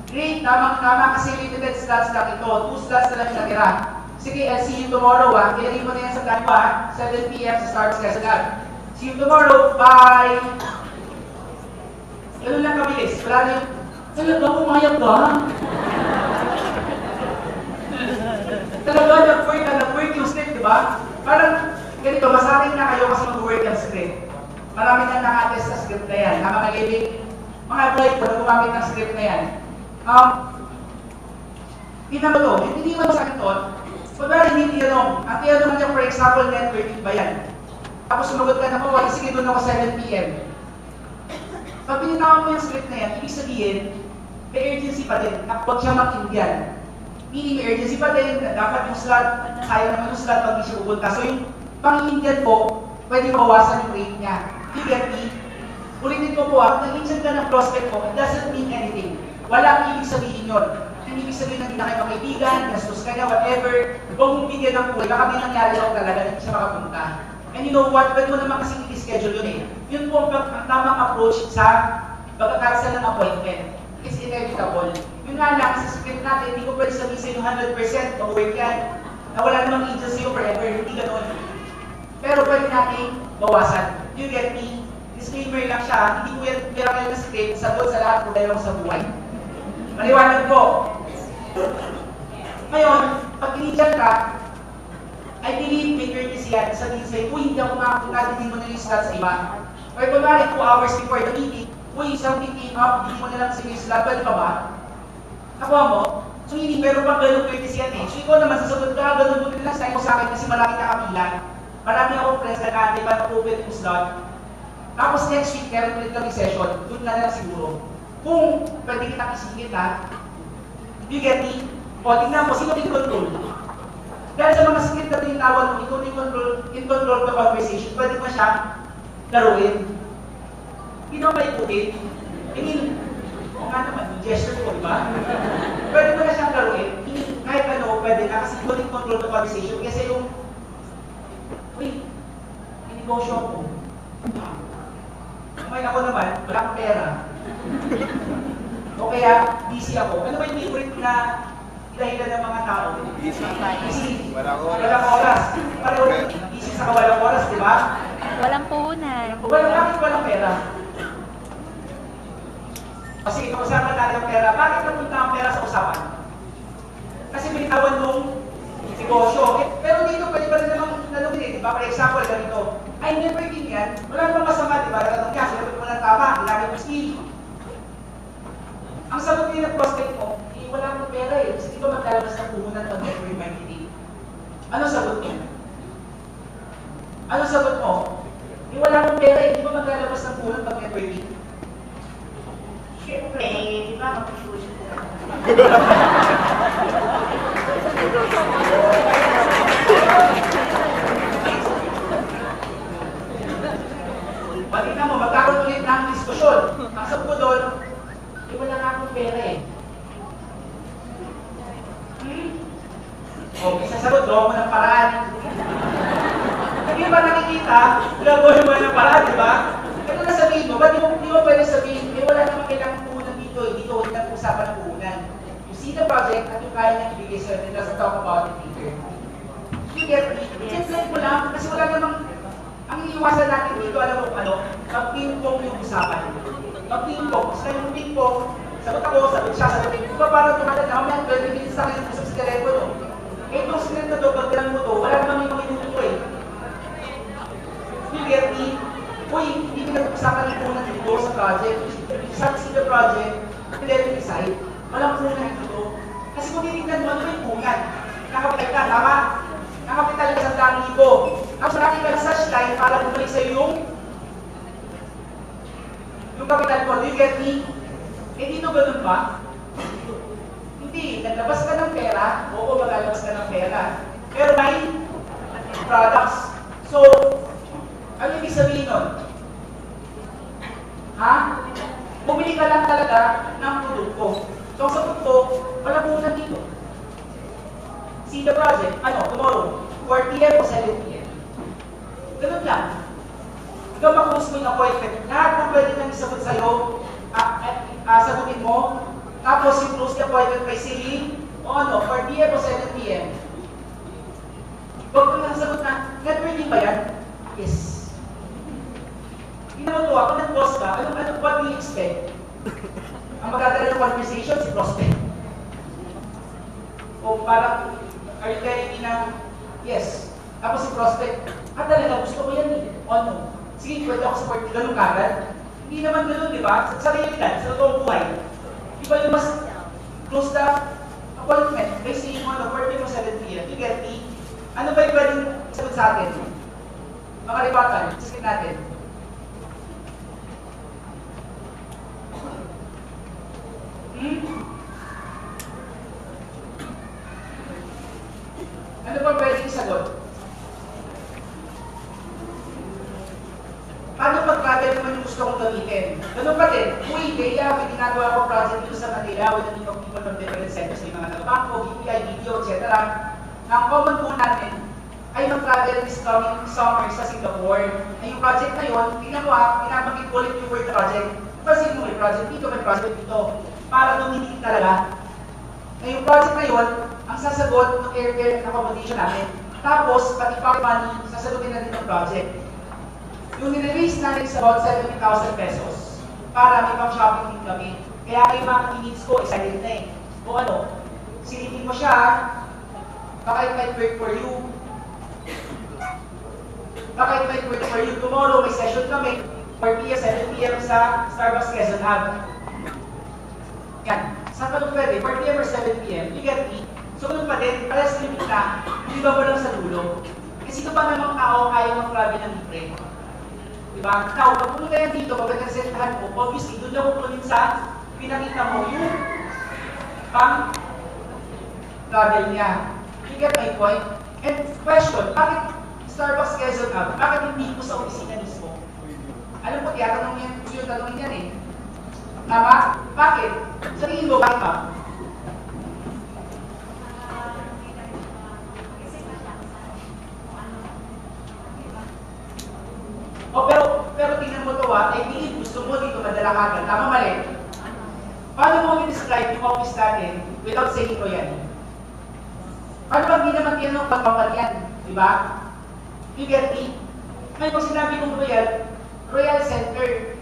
Great, tamang-tama kasi limited slots lang ito. 2 slots na lang yung natira. Sige, I'll see you tomorrow Ilagay mo na yan sa plan mo 7 p.m. sa Start Stress Lab. See you tomorrow. Bye! Ganun lang kabilis. Wala na yung, talaga pumayag ka? Talaga, nag-work yung script, di ba? Parang, ganito, masaling na kayo kasi mag-work yung script. Marami na nakatest sa script na yan. Mga employee ko na gumamit ng script na yan. Tingnan mo to, hindi mo sa akin to. Pagkari hindi tinanong. Ang tinanong niya, for example, networking ba yan? Tapos sumagot ka na po, sige doon ako 7 p.m. Pag pinitawan mo yung script na yan, ibig sabihin, may urgency pa din. Huwag siya mag-Indian. Meaning may urgency pa din, dapat yung slot, kaya naman yung slot pag hindi siya pupunta. So yung pang-Indian po, pwede mawawasan yung rate niya. You get me? Ulitin ko po nag-insan ka ng prospect ko, it doesn't mean anything. Walang ibig sabihin yun. Ang ibig sabihin na hindi na kayo kaibigan, gastos ka niya, whatever. Huwag mong bigyan ng kulay, baka may nangyari lang talaga, hindi siya makapunta. And you know what, pwede mo naman kasi i-schedule yun eh. Yun po ang tamang approach sa pagkakansel ng appointment. It's inevitable. Yun nga lang, sa script natin, hindi ko pwede sabihin sa inyo 100% mag-work yan. Na wala namang agency o forever, hindi ganoon. Pero pwede natin bawasan. You get me? Disclaimer lang siya, hindi ko yan kayo na script, sagot sa lahat kung dahil sa buhay. Maliwanag po. Ngayon, pag inidyan ka, I believe may courtesy yan. Sabihin sa'yo, uy, hindi ako makapunta, hindi mo na yung slot sa iba. Or kunwari, 2 hours before the meeting, uy, something came up, hindi mo na lang sa yung slot, pwede pa ba? Nakuha mo? So hindi, pero pag ganun courtesy yan eh. So ikaw naman, sasagot ka, ganun mo lang sa akin kasi marami kakapilan. Marami akong friends na kante para open yung slot. Tapos next week, meron ulit kami session, doon na lang siguro. Kung pwede kitang isingit ha, you get me? O, tingnan mo, sino in control? Dahil sa mga script na tinitawag mo, ikaw in control the conversation, pwede mo siyang laruin. Hindi naman maikutin. I mean, o nga naman, gesture ko, di ba? Pwede mo na siyang laruin. Kahit ano, pwede na, kasi ikaw in control the conversation. Kasi yung, uy, inegosyo ko. Ngayon ako naman, wala akong pera. O kaya, busy ako. Ano ba yung favorite na dahilan ng mga tao? Busy. Walang oras. Pareho, busy sa walang oras, di ba? Walang puhunan. Walang pera. Kasi ipag-usapan natin ang pera. Bakit napunta ang pera sa usapan? Kasi binitawan nung negosyo. Pero dito, pwede pa rin namang nalumin eh. Diba? For example, ganito. Ay, never din yan. Wala namang masama, di ba? Nagtatang ka, sinabi mo lang tama. Ginamit mo skill. Ang sagot din ng prospect mo, wala akong pera eh. Kasi di ba maglalabas ng puhunan pag network marketing? Ano sagot mo? Ano sagot mo? Wala akong pera eh. Di ba maglalabas ng puhunan pag networking? Siyempre, di ba mag-shoot? Tingnan mo, magkakaroon ulit ng diskusyon. Ang sagot ko doon, wala nga akong pera eh. O, may sasagot, gawa mo ng paraan. Hindi ba nakikita, gagawin mo ng paraan, di ba? Ito na sabihin mo, ba't di mo pwede sabihin, wala naman kailangan puhunan dito eh. Dito, hindi na usapan ng puhunan. You see the project at yung kaya niyang ibigay sa'yo, it doesn't talk about it later. You get me? Simple mo lang, kasi wala namang, ang iniwasan natin dito, alam mo ano, mag-ping-pong yung usapan. Mag-ping-pong. Kasi yung ping-pong, sagot ako, sagot siya, sagot ko. Diba parang tumalan na, may 20 minutes sa akin usap sa telepono. Eh, itong script na to, pag tinan mo to, wala naman may minuto eh. You get me? Uy, hindi ko nag-usapan yung punan dito sa project. See the project, and then decide. Walang punan dito. Kasi kung titignan mo, ano ba yung punan? Nakapital ka, tama? Nakapital ka sa 100,000. Ang marami ka na sa line para bumalik sa'yo yung kapital ko. Do you get me? Eh dito ganun ba? Hindi. Naglabas ka ng pera. Oo, maglalabas ka ng pera. Pero may products. So, ano ibig sabihin nun? Ha? Bumili ka lang talaga ng produkto. So, ang sagot ko, wala puhunan dito. See the project. Ano? Tomorrow. 4 p.m. o 7 p.m. Ganun lang. Ikaw mag-host mo yung appointment. Lahat ng pwede nang isagot sa'yo, sagutin mo. Tapos, you close the appointment by saying, o ano, 4 p.m. o 7 p.m. Huwag mo lang sagot na, networking ba yan? Yes. Hindi naman to, kung nag-boss ka, what do you expect? Ang magdadala ng conversation, si prospect. O parang, are you telling me na, yes. Tapos si prospect, talaga, gusto ko yan eh. O ano? Sige, pwede ako support, ganun kagad. Hindi naman ganun, di ba? Sa realidad, sa totoong buhay. Di ba yung mas close the appointment? By saying mo, 4 p.m. o 7 p.m. You get me? Ano ba yung pwedeng sagot sa atin? Mga ribatan, sasakin natin. Ganun pa din, uy, Bea, may ginagawa ko project dito sa Manila with a team of people from different centers, may mga nagbanko, BPI, video, etc. Ang common po natin ay mag-travel this coming summer sa Singapore. Ay yung project na yun, pinapagit ulit yung word project. Kasi mo may project dito, may project dito. Para dumidikit talaga. Na yung project na yun, ang sasagot ng airfare and accommodation namin. Tapos, pati power money, sasagutin na din ng project. Yung nirelease natin is about 70,000 pesos para may pang-shopping din kami. Kaya kayo mga needs ko, excited na eh. Kung ano, silipin mo siya, baka it might work for you. Baka it might work for you. Tomorrow, may session kami, 4 p.m., 7 p.m. sa Starbucks Quezon Hub. Yan. Saan ka nung pwede? 4 p.m. or 7 p.m. You get me? So, ganun pa din, pares limit na, hindi ba mo lang sa dulo? Kasi ito pa namang tao kaya mag-travel ng libre. Diba? Now, pag pumunta yan dito, pagkakasentahan mo, obviously, doon lang kukunin sa pinakita mo yung pang-travel niya. You get my point? And question, bakit Starbucks Quezon Hub? Bakit hindi po sa opisina mismo? Alam ko, tiyatanong yan, yung tanongin yan eh. Tama? Bakit? Sabihin mo, bakit ba? Oh, pero tingnan mo ito ay hindi gusto mo dito madala kagad. Tama mali? Paano mo i-describe yung office natin without saying Royal? Paano bang hindi naman yan ng pagpapal yan? Diba? You get me? Ngayon kung sinabi kong Royal Center,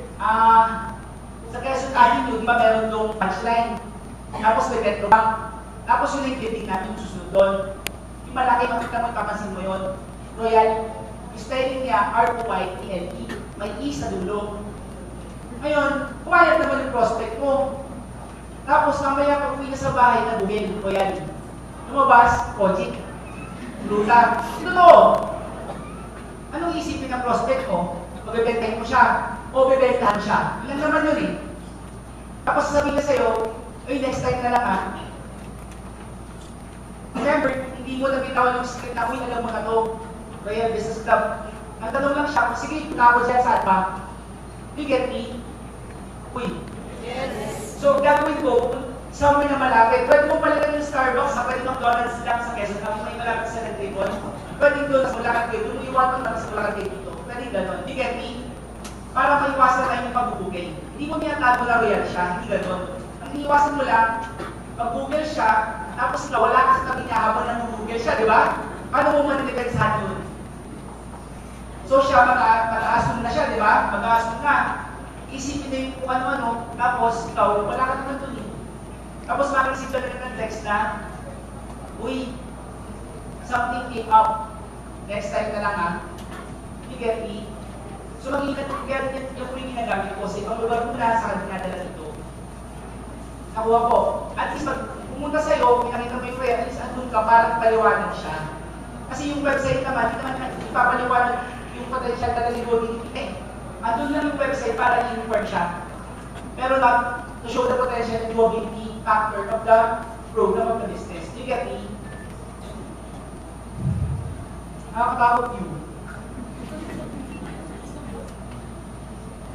sa Quezon Avenue, di ba meron doong punchline? Tapos may Petrobank. Tapos yun yung building namin yung susunod doon. Yung malaki, makita mo, kapansin mo yun. Royal, spelling niya R-O-Y-T-L-E. May E sa dulo. Ngayon, pumayag naman yung prospect mo. Tapos mamaya pag uwi na sa bahay na bumil, Royal. Lumabas, Kojic. Luta. Totoo. Anong isipin ng prospect mo? Magbebentahin mo siya o bebentahan siya. Ilan naman yun eh. Tapos sasabihin niya sa'yo, ay next time na lang ah. Remember, hindi mo nabitawan yung script na, uy, alam mo na to. Royal Business Club. Ang tanong lang siya, sige, punta ko dyan saan ba? You get me? Uy. Yes. So, gagawin ko, somewhere na malapit. Pwede mo pala yung Starbucks, sa pwede McDonald's lang sa Quezon, kami may malapit sa Nagtribon. Pwede doon sa Bulacan kayo, doon iwan mo lang sa Bulacan kayo dito. Pwede gano'n. You get me? Para maiwasan tayo yung pagbubugay. Hindi mo niyatago na Royal siya, hindi gano'n. Ang iniwasan mo lang, pag-google siya, tapos wala ka sa tabi niya habang nang-google siya, di ba? Paano mo manidepensahan yun? So siya, mag-a-assume na siya, di ba? Mag-a-assume na. Isipin na yung kung ano-ano, tapos ikaw, wala ka naman dun eh. Tapos makikisip ka na ng text na, uy, something came up. Next time na lang ha. You get me? So mag-ingat, yung po yung ginagamit ko. Sa ibang lugar mo na, sa kanila dala dito. Nakuha ko. At least pag pumunta sa'yo, pinakita mo yung prayer, at least andun ka, parang paliwanag siya. Kasi yung website naman, hindi naman ipapaliwanag yung potential na naliboding andun lang yung website para i-inform siya. Pero not to show the potential and mobility factor of the program of the business. You get me? Nakakatakot yun.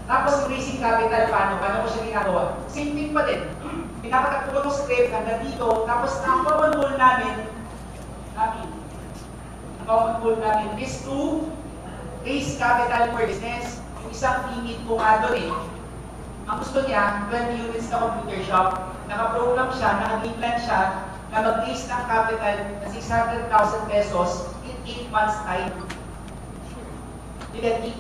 Tapos raising capital, paano ko siya ginagawa? Same thing pa din. Pinapatagpo ko ng script hanggang dito, tapos ang common goal namin is to raise capital for business. Yung isang limit ko nga doon eh. Ang gusto niya, 20 units na computer shop, naka-program siya, naka-game plan siya, na mag-raise ng capital na 600,000 pesos in 8 months time. You get me?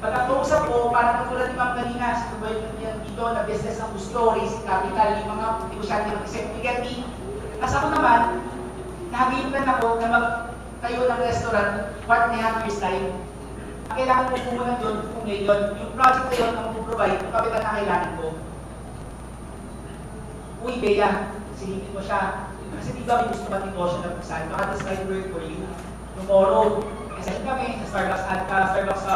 Pagkakausap ko, parang katulad ni Ma'am kanina, sa yung dito na business ang gusto, raising capital, yung mga negosyante ng isip. You get me? Kasi ako naman, nag-game plan ako na mag-tayo ng restaurant, 1.5 years time. Ang kailangan ko muna doon kung ngayon, yung project na yun ang mag-provide, yung kapital na kailangan ko. Uy, Bea, silipin mo siya. Kasi di ba may gusto ba negosyo na kung saan? Baka this might work for you. Tomorrow, kasi kami sa Starbucks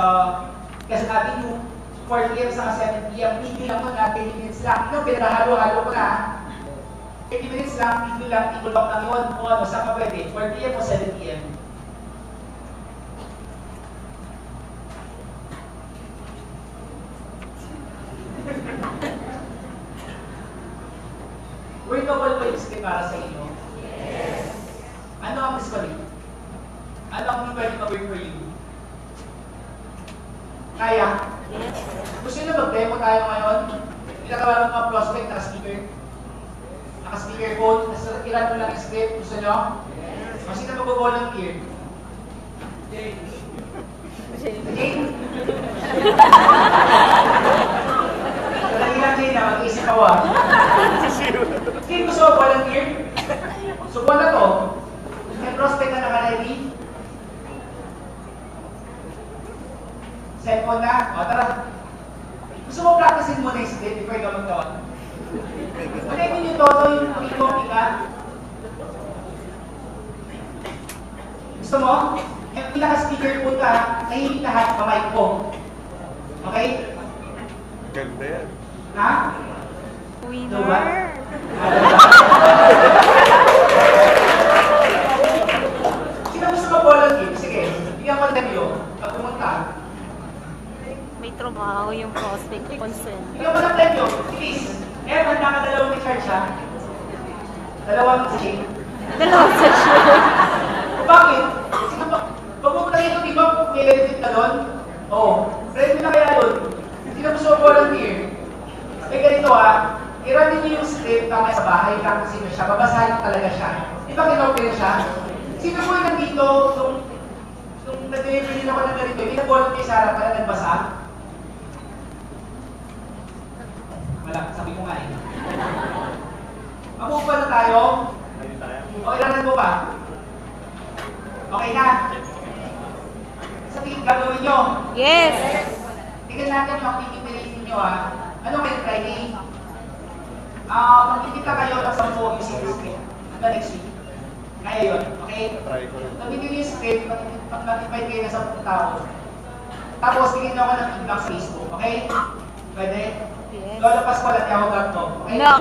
Quezon Avenue, 4 p.m. sa 7 p.m. Video lang mo na, 20 minutes lang. Ito, pinahalo-halo ko na. 20 minutes lang, video lang, i-block lang yun. O ano, saan ka pwede? 4 p.m. o 7 p.m. ba yung script para sa inyo? Yes. Ano ang disconnect? Ano ang hindi pwede mag-work for you? Kaya? Yes. Gusto nyo mag-demo tayo ngayon? Ginagawa ng mga prospect, naka-speaker. Naka-speaker phone, tapos ilan mo lang yung script. Gusto nyo? Yes. Kasi na mag-volunteer. Jane. Jane? Dali lang Jane na, mag-iisip ako ah. Jane, gusto mo volunteer? Subuan na to. May prospect na naka-ready. Cellphone na? O, tara. Gusto mo practicein muna yung script before ikaw magtawag? Ulitin yung todo, yung copy ka. Gusto mo? Yung pinaka-speaker po ka, nahihig lahat kamay ko. Okay? Ganda yan. Ha? Winner. Diba? Sino gusto mag-volunteer? Sige, bigyan ko ng iyo. Pag pumunta. May trabaho yung prospect consent. Bigyan ko ng premyo. Please. Handa ka dalawang recharge ha? Dalawang shake. Dalawang session. Bakit? Sige pa. Pag pumunta rito, di ba may benefit na doon? Oo. Premyo na kaya doon. Hindi na gusto mag-volunteer. Eh ganito ha. I-run niyo yung script kami sa bahay lang sino siya. Babasahin talaga siya. Di ba kinopin siya? Sino po yung nandito nung nag-delivery ako ng ganito, hindi nag-volunteer sa harap para nagbasa? Wala, sabi ko nga eh. Mag-move na tayo? O, ilanan mo ba? Okay na? Sa tingin gagawin nyo? Yes. Tingnan natin yung activity ninyo ha. Ano kayo Friday? Magkikita kayo ng 10 using the script. Hanggang next week. Kaya yun, okay? Try ko yun. Gamitin niyo yung script, mag-notify kayo na 10 tao. Tapos, tingin nyo ako ng feedback sa Facebook, okay? Pwede? Yes. Lola Pascual at Yahoo to, okay? No.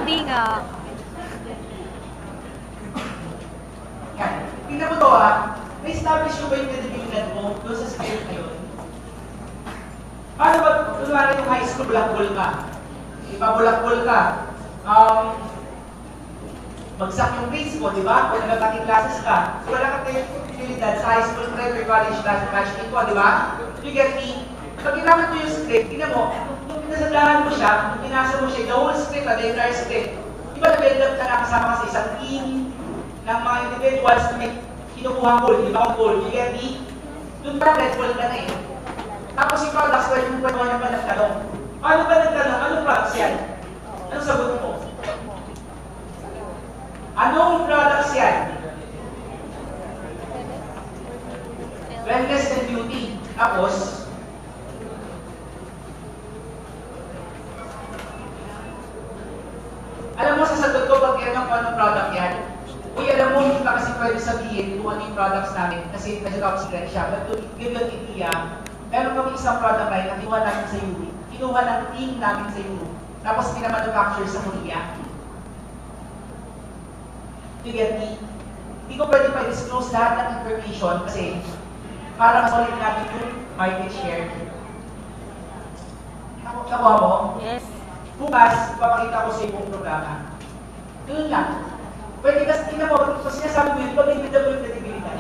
Hindi nga. Yan. Tingnan mo to ha. Na-establish mo ba yung credibility mo doon sa script na yun? Paano ba, kunwari yung high school, bulakbol ka? Diba, bulakbol ka? Bagsak yung grades mo, di ba? Kung nagkakating classes ka. So, wala kang credibilidad sa high school, prep, college, batch ko, di ba? You get me? Pag ginamit mo yung script, tingnan mo, nung pinasadahan mo siya, nung pinasa mo siya, the whole script, the entire script, di ba na-build up ka na kasama ka sa isang team ng mga individuals na may kinukuha goal, di ba ang goal? You get me? Doon pa red ball ka na eh. Tapos yung products, pwede mo na pa nagtanong. Paano ba nagtanong? Anong products yan? Anong sagot mo? Anong products yan? Wellness and beauty. Tapos, alam mo sa sagot ko pag tinanong ko anong product yan? Uy, alam mo, hindi pa kasi pwede sabihin kung ano yung products namin kasi top secret siya. But to give you an idea, meron kami isang product line na kinuha namin sa Europe. Kinuha ng team namin sa Europe. Tapos pinamanufacture sa Korea. You get me? Hindi ko pwede pa-disclose lahat ng information kasi para masolid natin yung market share. Nakuha mo? Yes. Bukas, ipapakita ko sa ibang programa. Doon lang. Pwede kasi, tingnan mo, kung sinasabi mo yun, pag-ibig mo yung credibility.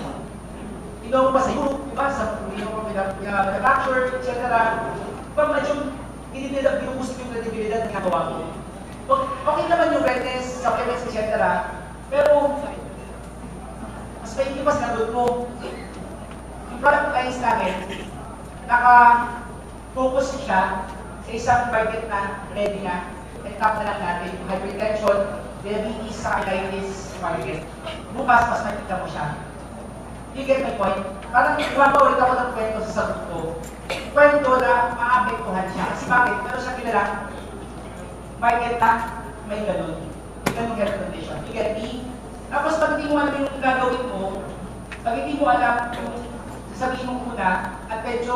Tingnan mo pa sa Europe, diba? Sa pinaka-manufacture, etc. Pag medyo i-develop yung gusto yung credibility na ginagawa mo. Okay naman yung wellness, supplements, etc. Pero, mas maigi pa sinagot mo. Yung product lines namin, naka-focus siya sa isang market na ready na. Tap na lang natin yung hypertension, diabetes, sa arthritis market. Bukas, mas makikita mo siya. You get my point? Parang iwan pa ulit ako ng kwento sa sagot ko. Kwento na maapektuhan siya. Kasi bakit? Pero siya kilala, market na may ganun. May ganun health condition. You get me? Tapos pag hindi mo alam yung gagawin mo, pag hindi mo alam yung sasabihin mo muna, at medyo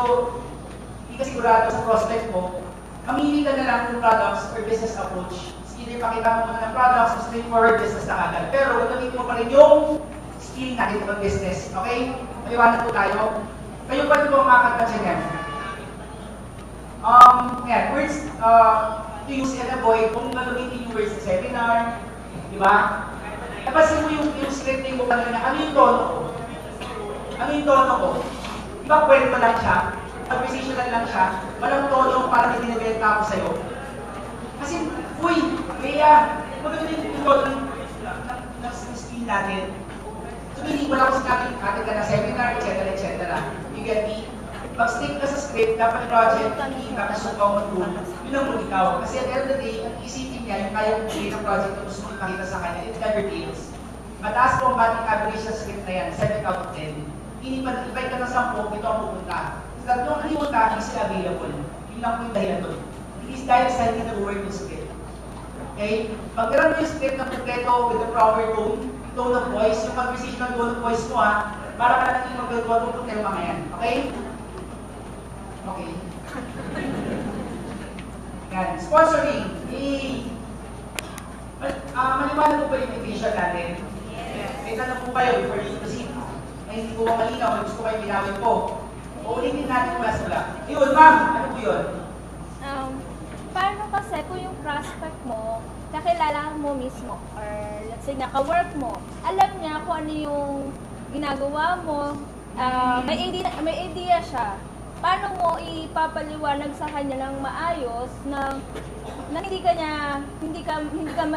hindi ka sigurado sa prospect mo, mamili ka na lang ng products or business approach. Either pakita mo muna ng products o straightforward business na agad. Pero gagawin mo pa rin yung skill natin ng business. Okay? Maliwanag po tayo. Kayo pa rin po makakatansya niyan. Words to use and avoid kung gagamitin yung words sa seminar, Di ba? Napasin mo yung scripting mo kanina, ano yung tono ko? Ano yung tono ko? Di ba kwento lang siya? Conversational lang siya? Walang tono para may dinibenta ako sa'yo. Kasi, uy, kaya, maganda yung tono ng screen natin. So, hindi wala ko sinabi, atin ka na seminar, etc. You get me? Pag-stick ka sa script, dapat project, hindi ka kasukaw mag-room, yun ang mong ikaw. Kasi at the end of the day, ang isipin niya, yung kaya kong ng project na gusto mong ipakita sa kanya, it never fails. Mataas po ang batting average sa script na yan, 7 out of 10. Invite ka ng 10, ito ang pupunta. So, tatlong kalimutan, hindi sila available. Yun lang po yung dahilan doon. Hindi dahil sa hindi nag-work yung script. Okay? Pag mo yung script ng kompleto with the proper tone of voice, yung conversational tone of voice mo para ka natin yung mag-build mo kayo mga yan. Okay? Okay. Yan. Sponsoring. Maliwanag po ba yung invitation natin? Yes. May tanong po kayo before you proceed. May hindi po ba malinaw, may gusto kayo ginawin po. Uulitin natin mula sa wala. Yun, ma'am. Ano po yun? Paano kasi kung yung prospect mo, kakilala mo mismo, or let's say naka-work mo, alam niya kung ano yung ginagawa mo, may idea siya. Paano mo ipapaliwanag sa kanya ng maayos na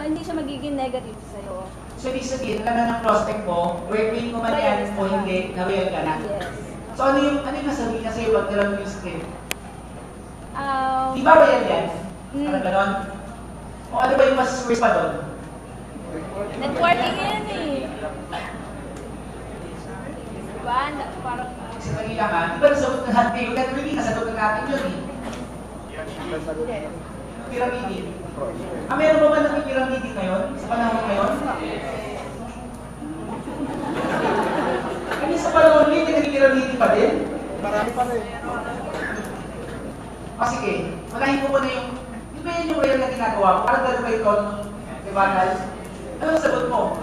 hindi siya magiging negative sa'yo? So, ibig sabihin, alam na ng prospect mo, workmate mo man yan o hindi, na-real ka na. Yes. So, ano yung nasabihin na sa'yo pag nila mo yung script? Di Um, ba real yan? Parang ganon? O ano ba yung mas worst pa doon? Networking yan eh. Diba? Parang Kasi kanila nga, di ba nasagot na natin? Yung networking, nasagot na natin yun eh. Pyramiding. Meron ba man ng pyramiding ngayon? Sa panahon ngayon? Kami sa panahon ngayon, nag-pyramiding pa din? Marami pa rin. Sige, manahin mo na yung, di ba yan yung real na ginagawa mo? Parang gano'n ba ito? Di ba, Nal? Ano ang sagot mo?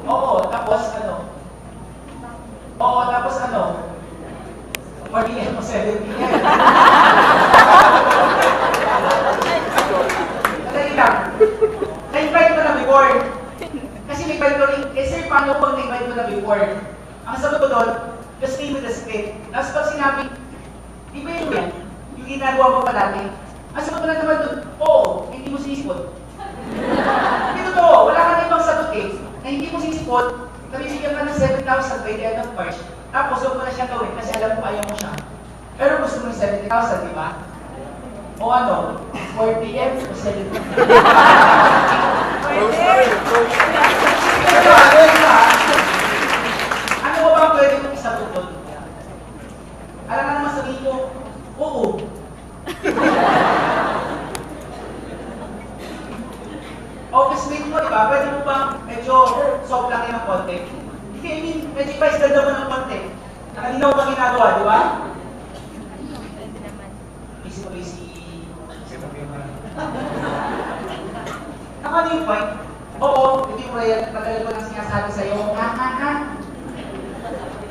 Oo, tapos ano? Oo, tapos ano? Mag-iyan mo 70 yan. Madali lang. Na-invite mo na before. Kasi may invite ko rin. Eh sir, paano pag na-invite mo na before? Ang sagot ko doon, just stay with the script. Tapos pag sinabi, di ba yun yan? Yung ginagawa mo pa dati. Ang sagot mo na naman doon, oo, hindi mo sinisipot. Hindi totoo, wala ka na ibang sagot eh. Na hindi mo sinisipot, nabibigyan ka ng 7,000 by the end of March. Tapos huwag mo na siya gawin kasi alam mo ayaw mo siya. Pero gusto mo yung 70,000, di ba? O ano? 4 p.m. o 7 p.m. Close na rin. Close na. Ano ba ba pwede mong isagot doon? Alam ka naman sabihin mo, oo. Office mate mo, di ba? Pwede mo bang medyo soft lang yung konti? Hindi, I mean, medyo vice ganda mo ng konti. Nakalinaw pa ginagawa, di ba? pwede naman. Busy pa busy. Ano yung point? Oo, hindi mo real. Pagkalit ko nang sinasabi sa'yo,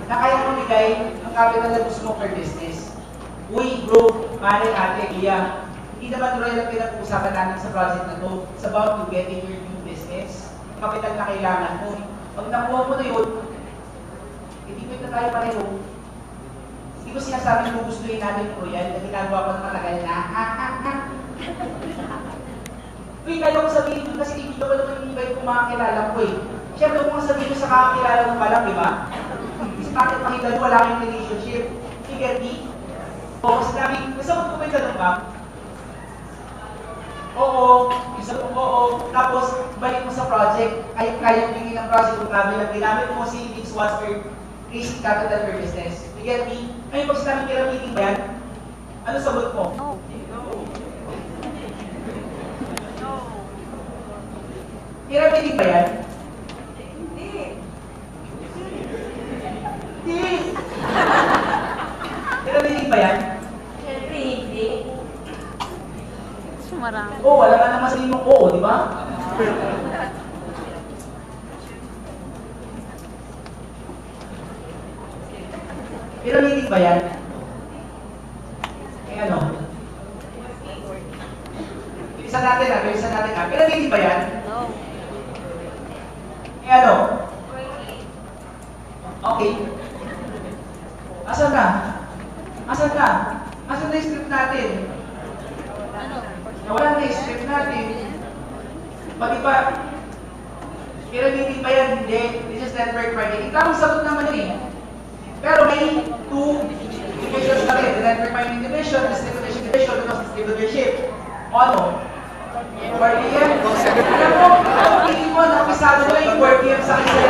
na kaya mo bigay ang capital na gusto mo per business. Uy, bro, mare, ate, iya. Hindi naman real ang pinag-uusapan namin sa project na to. It's about you getting your new business. Kapital na kailangan mo. Pag nakuha mo na yun, hindi ko na tayo pareho. Hindi ko sinasabi mo gustuhin natin yung royal na ginagawa ko ng matagal na. Uy, kaya ko sabihin doon kasi hindi ko pa naman invite kung mga kilala ko eh. Siyempre kung sabihin ko sa kakakilala mo pa lang, di ba? Kasi bakit pakita mo wala kayong relationship? You get me? Oo, sinabi, nasagot ko ba yung tanong ka? Oo, oo. Tapos, balik mo sa project. Kaya bigyan ng project kung ginamit mo savings once per raising capital per business. You get me? Ngayon, pag sinabi pyramiding ba yan? Ano sagot mo? No. Pyramiding ba yan? Hindi. Hindi! Pyramiding ba yan? Siyempre, hindi. Marami. Oo, wala ka naman sabihin mo oo, di ba? Pyramiding ba yan? Eh ano? Isa natin ha. Pero hindi ba yan? No. Eh ano? Okay. Asan na? Asan na yung script natin? Ano? Nawala na yung script natin. Pati ba? Pyramid ba yan? Hindi. This is network marketing. Tamang sagot naman yun eh. Pero may two divisions na rin. The network marketing division, the distribution division, the distributorship. O ano? RDM? Alam mo, hindi mo napisado na yung RDM sa isa.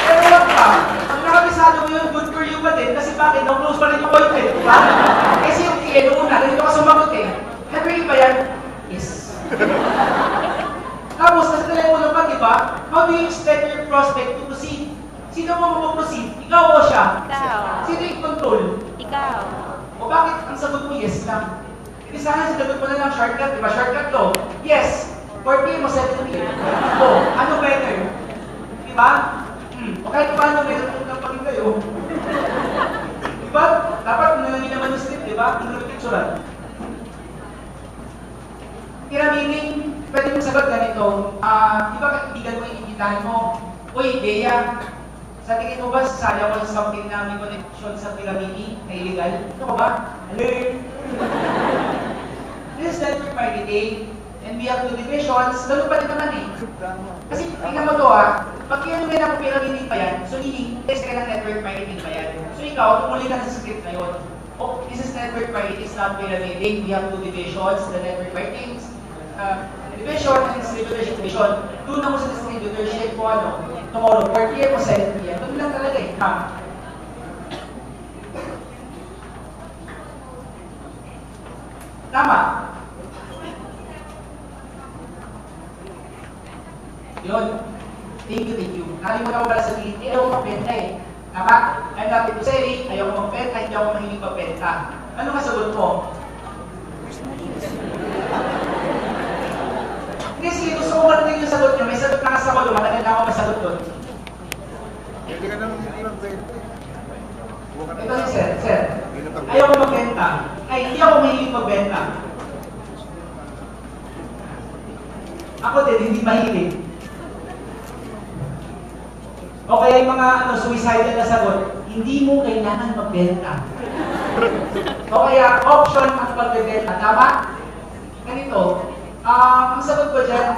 Pero wag pa. Ang nakapisado mo yun, good for you pa din. Kasi bakit? No-close pa rin yung appointment. Diba? Kasi yung TA noon na, ganito ka sumagot eh. Network ba yan? Yes. Tapos, nasa telepono pa, di ba? How do you expect your prospect to proceed? Sino mo mag-proceed? Ikaw o siya? Ikaw. Sino yung control? Ikaw. O bakit ang sagot mo yes lang? Hindi sana sinagot mo na lang shortcut, di ba? Shortcut to. Yes. 4 p.m. o 7 p.m. O, ano better? Di ba? O kahit paano meron ng pagin kayo. Di ba? Dapat nalangin naman yung script, di ba? Ang picturean. Kaya meaning, pwede mong sagot ganito, di ba kaibigan mo yung imbitahan mo? Uy, Bea, sa tingin mo ba sasaya ko sa something na may connection sa piramidi na illegal? Ito ka ba? Alert! This is network marketing, and we have two divisions, ganun pa din naman eh. Kasi tingnan mo to pag kinanungin ako piramidi pa yan, so meaning, test ka ng network marketing pa yan. So ikaw, tumuli ka sa script na yun. Oh, this is network marketing, it's not pyramiding. We have two divisions, the network marketing division and distributorship division. Doon ako sa distributorship ko tomorrow, 4 p.m. o 7 p.m. Doon lang talaga eh. Tama. Yun. Thank you. Nakalimutan ko pala sabihin, ayaw ko magbenta eh. Tama? I'm not into selling, ayaw ko magbenta, hindi ako mahilig magbenta. Ano kasagot mo? Hindi, sige, gusto ko marinig yung sagot niyo. May sagot na kasi ako doon. Matagal na ako may sagot doon. Hindi ka naman hindi magbenta. Ito si Sir. Ayaw ko magbenta. Ay, hindi ako mahilig magbenta. Ako din, hindi mahilig. O kaya yung mga suicidal na sagot, hindi mo kailangan magbenta. O kaya, option ang pagbebenta. Tama? Ganito. Ang sagot ko dyan,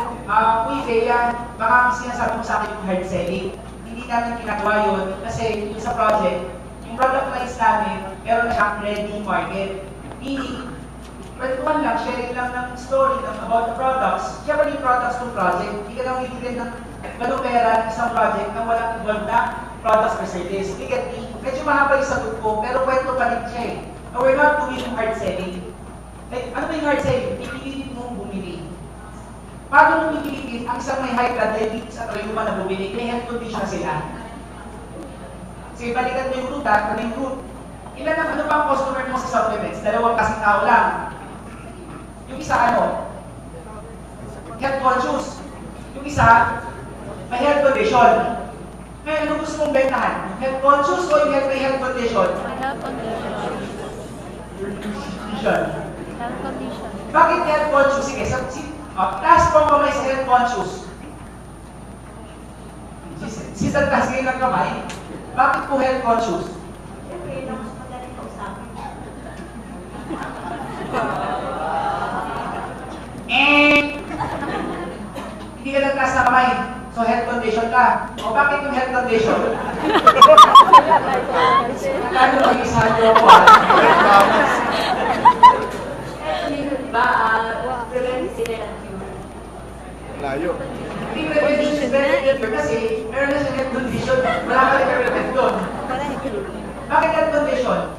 uy, Bea, baka sinasabi mo sa akin yung hard selling. Hindi namin ginagawa yun kasi yung sa project, yung product lines namin, meron siyang ready market. Meaning, kwentuhan lang, sharing lang ng story about the products. Siyempre yung products ng project, hindi ka lang bibigyan ng ganong pera ng isang project na walang involved na products or service. You get me? Medyo mahaba yung sagot ko, pero kwento pa rin siya eh. Now, we're not doing hard selling. Like, ano ba yung hard selling? Pipilitin mong bumili. Paano mong pipilitin ang isang may high blood diabetes at rayuma na bumili? May health condition na sila. Sige, balikan mo yung root ha, ano yung root? Ilan ang ano pa ang customer mo sa supplements? Dalawang kasing tao lang. Yung isa ano? Health conscious. Yung isa, may health condition. Ngayon, ano gusto mong bentahan? Health conscious o yung may health condition? Health condition. Health condition. Bakit health conscious? Sige, taas po ang kamay sa health conscious. Si taas ngayon ng kamay. Bakit po health conscious? Siyempre, yun ang mas madaling kausapin. Hindi ka nagtaas na kamay. So health condition ka. O bakit yung health condition? Nakano mag-isahan niyo ako Ba, prevention and cure. Layo. Hindi prevention is very different kasi meron na siya health condition. Wala ka rin prevent doon. Bakit health condition?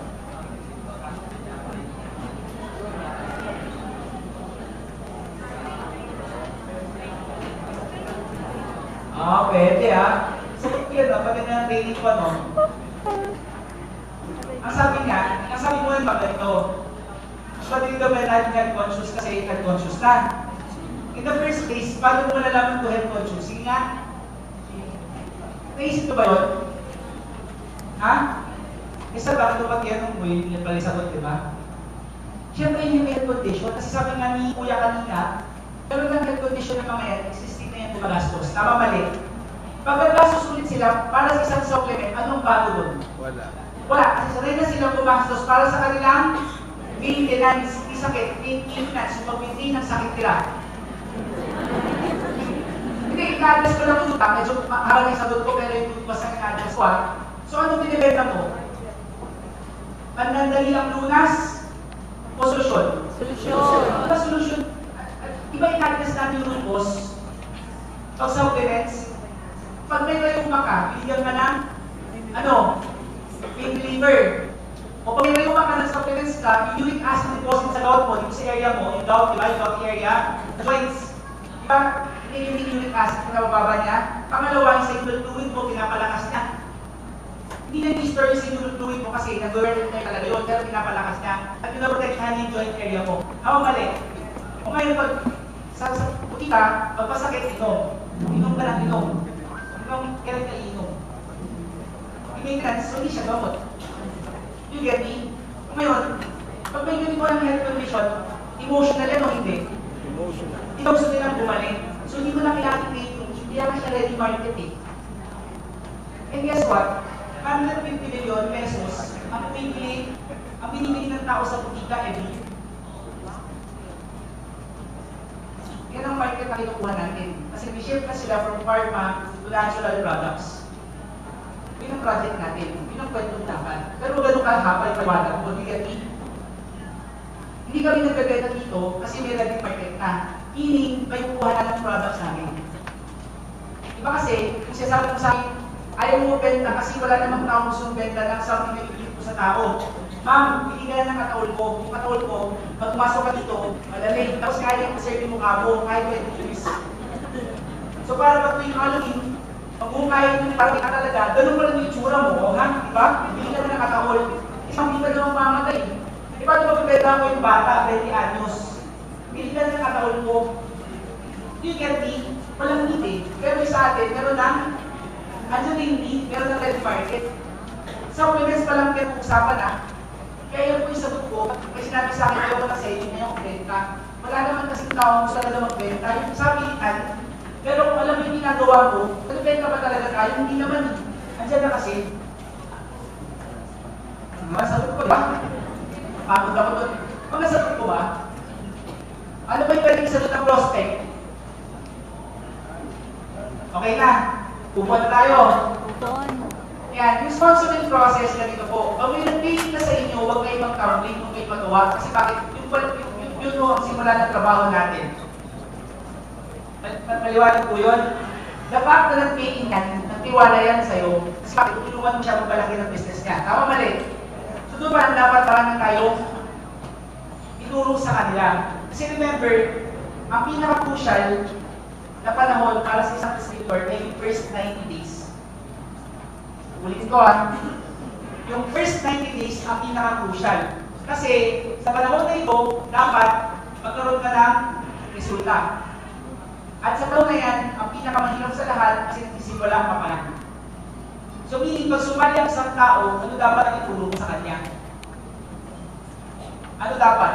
Pwede Sagot ko yan pag na training ko Ang sabi mo yung ganito. But dito ba natin health conscious kasi health conscious na. In the first place, paano mo nalaman ko health conscious? Sige nga. Naisip ko ba yun? Ha? Isa bakit ito pag yan mo, hindi pala sagot, di ba? Siyempre yun yung health condition. Kasi sabi nga ni Kuya kanina, meron ng health condition ng mga yan, existing na yan gumagastos. Tama mali. Pag naggastos ulit sila para sa isang supplement, anong bago doon? Wala. Wala. Kasi sanay na silang gumastos para sa kanilang maintenance, hindi sakit, maintenance, yung pag-maintain ng sakit nila. Hindi, ina-address ko lang yung utang, medyo mahaba na yung sagot ko, pero yung basta ina-address ko. So ano binibenta mo? Panandali ang lunas o solusyon? Solusyon. Ano solusyon? Iba ina-address natin yung lupos, pag supplements, pag may rayuma ka, binigyan ka ng ano? Pain reliever. O pag may rayuma ka ng supplements ka, yung uric acid deposit sa gout mo, dito sa area mo, yung gout, diba? Yung gout area, the joints. Diba? Yung uric acid, pinababa niya. Pangalawa, yung single fluid mo, pinapalakas niya. Hindi na-disturb yung single fluid mo kasi nag-work na talaga yun, pero pinapalakas niya. At pinaprotektahan yung joint area mo. Ako mali. O ngayon, pag sa puti ka, pagpasakit, inom. Inom ka lang, inom. Inom, kailan ka inom. I-maintenance, so hindi siya gamot. You get me? Ngayon, pag may ganito ang health condition, emotional yan o hindi? Emotional. Hindi gusto nilang bumalik. So hindi mo na kailangan i-treat, hindi na siya ready market eh. And guess what? 150 million pesos ang binibili ng tao sa butika every year. Yan ang market na kinukuha natin. Kasi we-shift na sila from pharma to natural products. Yun ang project natin. Yun ang kwentong dapat. Pero ganun kahapal paliwanag mo, hindi kami nagbebenta dito kasi may ready market na. Meaning, may kukuha na ng products namin. Iba kasi, kung sinasabi mo sa akin, ayaw mo benta kasi wala namang tao gusto benta ng something na ibigay ko sa tao. Ma'am, bili ka na ng katawal ko. Yung katawal ko, pag pumasok ka dito, madali. Tapos kaya yung serve mo kamo, kahit 20 degrees. So para pag tuwing Halloween, pag kaya yung parang ka talaga, ganun pa rin yung itsura mo, ha? Diba? Bili ka na ng katawal. Isang hindi ka naman mamatay. E paano magbibenta mo yung bata, 20 anyos? Bili ka na ng katawal mo. You get me? Walang need eh. Pero sa atin, meron ng andyan na yung need, meron ng red market. Supplements pa lang pinag-uusapan na. Kaya yun po yung sagot ko, may sinabi sa akin, ayaw ko na sa inyo ngayong benta. Wala naman kasing tao gusto talaga magbenta. Yung sabihan, pero kung alam mo yung ginagawa mo, nagbenta ba talaga tayo? Hindi naman. Andyan na kasi. Masagot ko ba? Pagod ako doon. Kung nasagot ko ba? Ano ba yung pwedeng sagot ng prospect? Okay na. Upo na tayo. Doon. Yan, yung sponsoring process na dito po. Pag may nag-pay na sa inyo, huwag kayo mag-counting kung kayo magawa. Kasi bakit? Yun ang simula ng trabaho natin. Maliwanag po yun. The fact na nag-pay yan, nagtiwala yan sa'yo. Kasi bakit? Tulungan mo siya magpalaki ng business niya. Tama mali. So doon ba, dapat parang tayo ituro sa kanila. Kasi remember, ang pinaka-crucial na panahon para sa isang distributor ay yung first 90 days. Ulitin ko yung first 90 days ang pinaka-crucial. Kasi sa panahon na ito, dapat magkaroon ka ng resulta. At sa panahon na yan, ang pinakamahirap sa lahat kasi nagsisimula ka pa lang. So meaning, pag sumali ang isang tao, ano dapat ang ituro mo sa kanya? Ano dapat?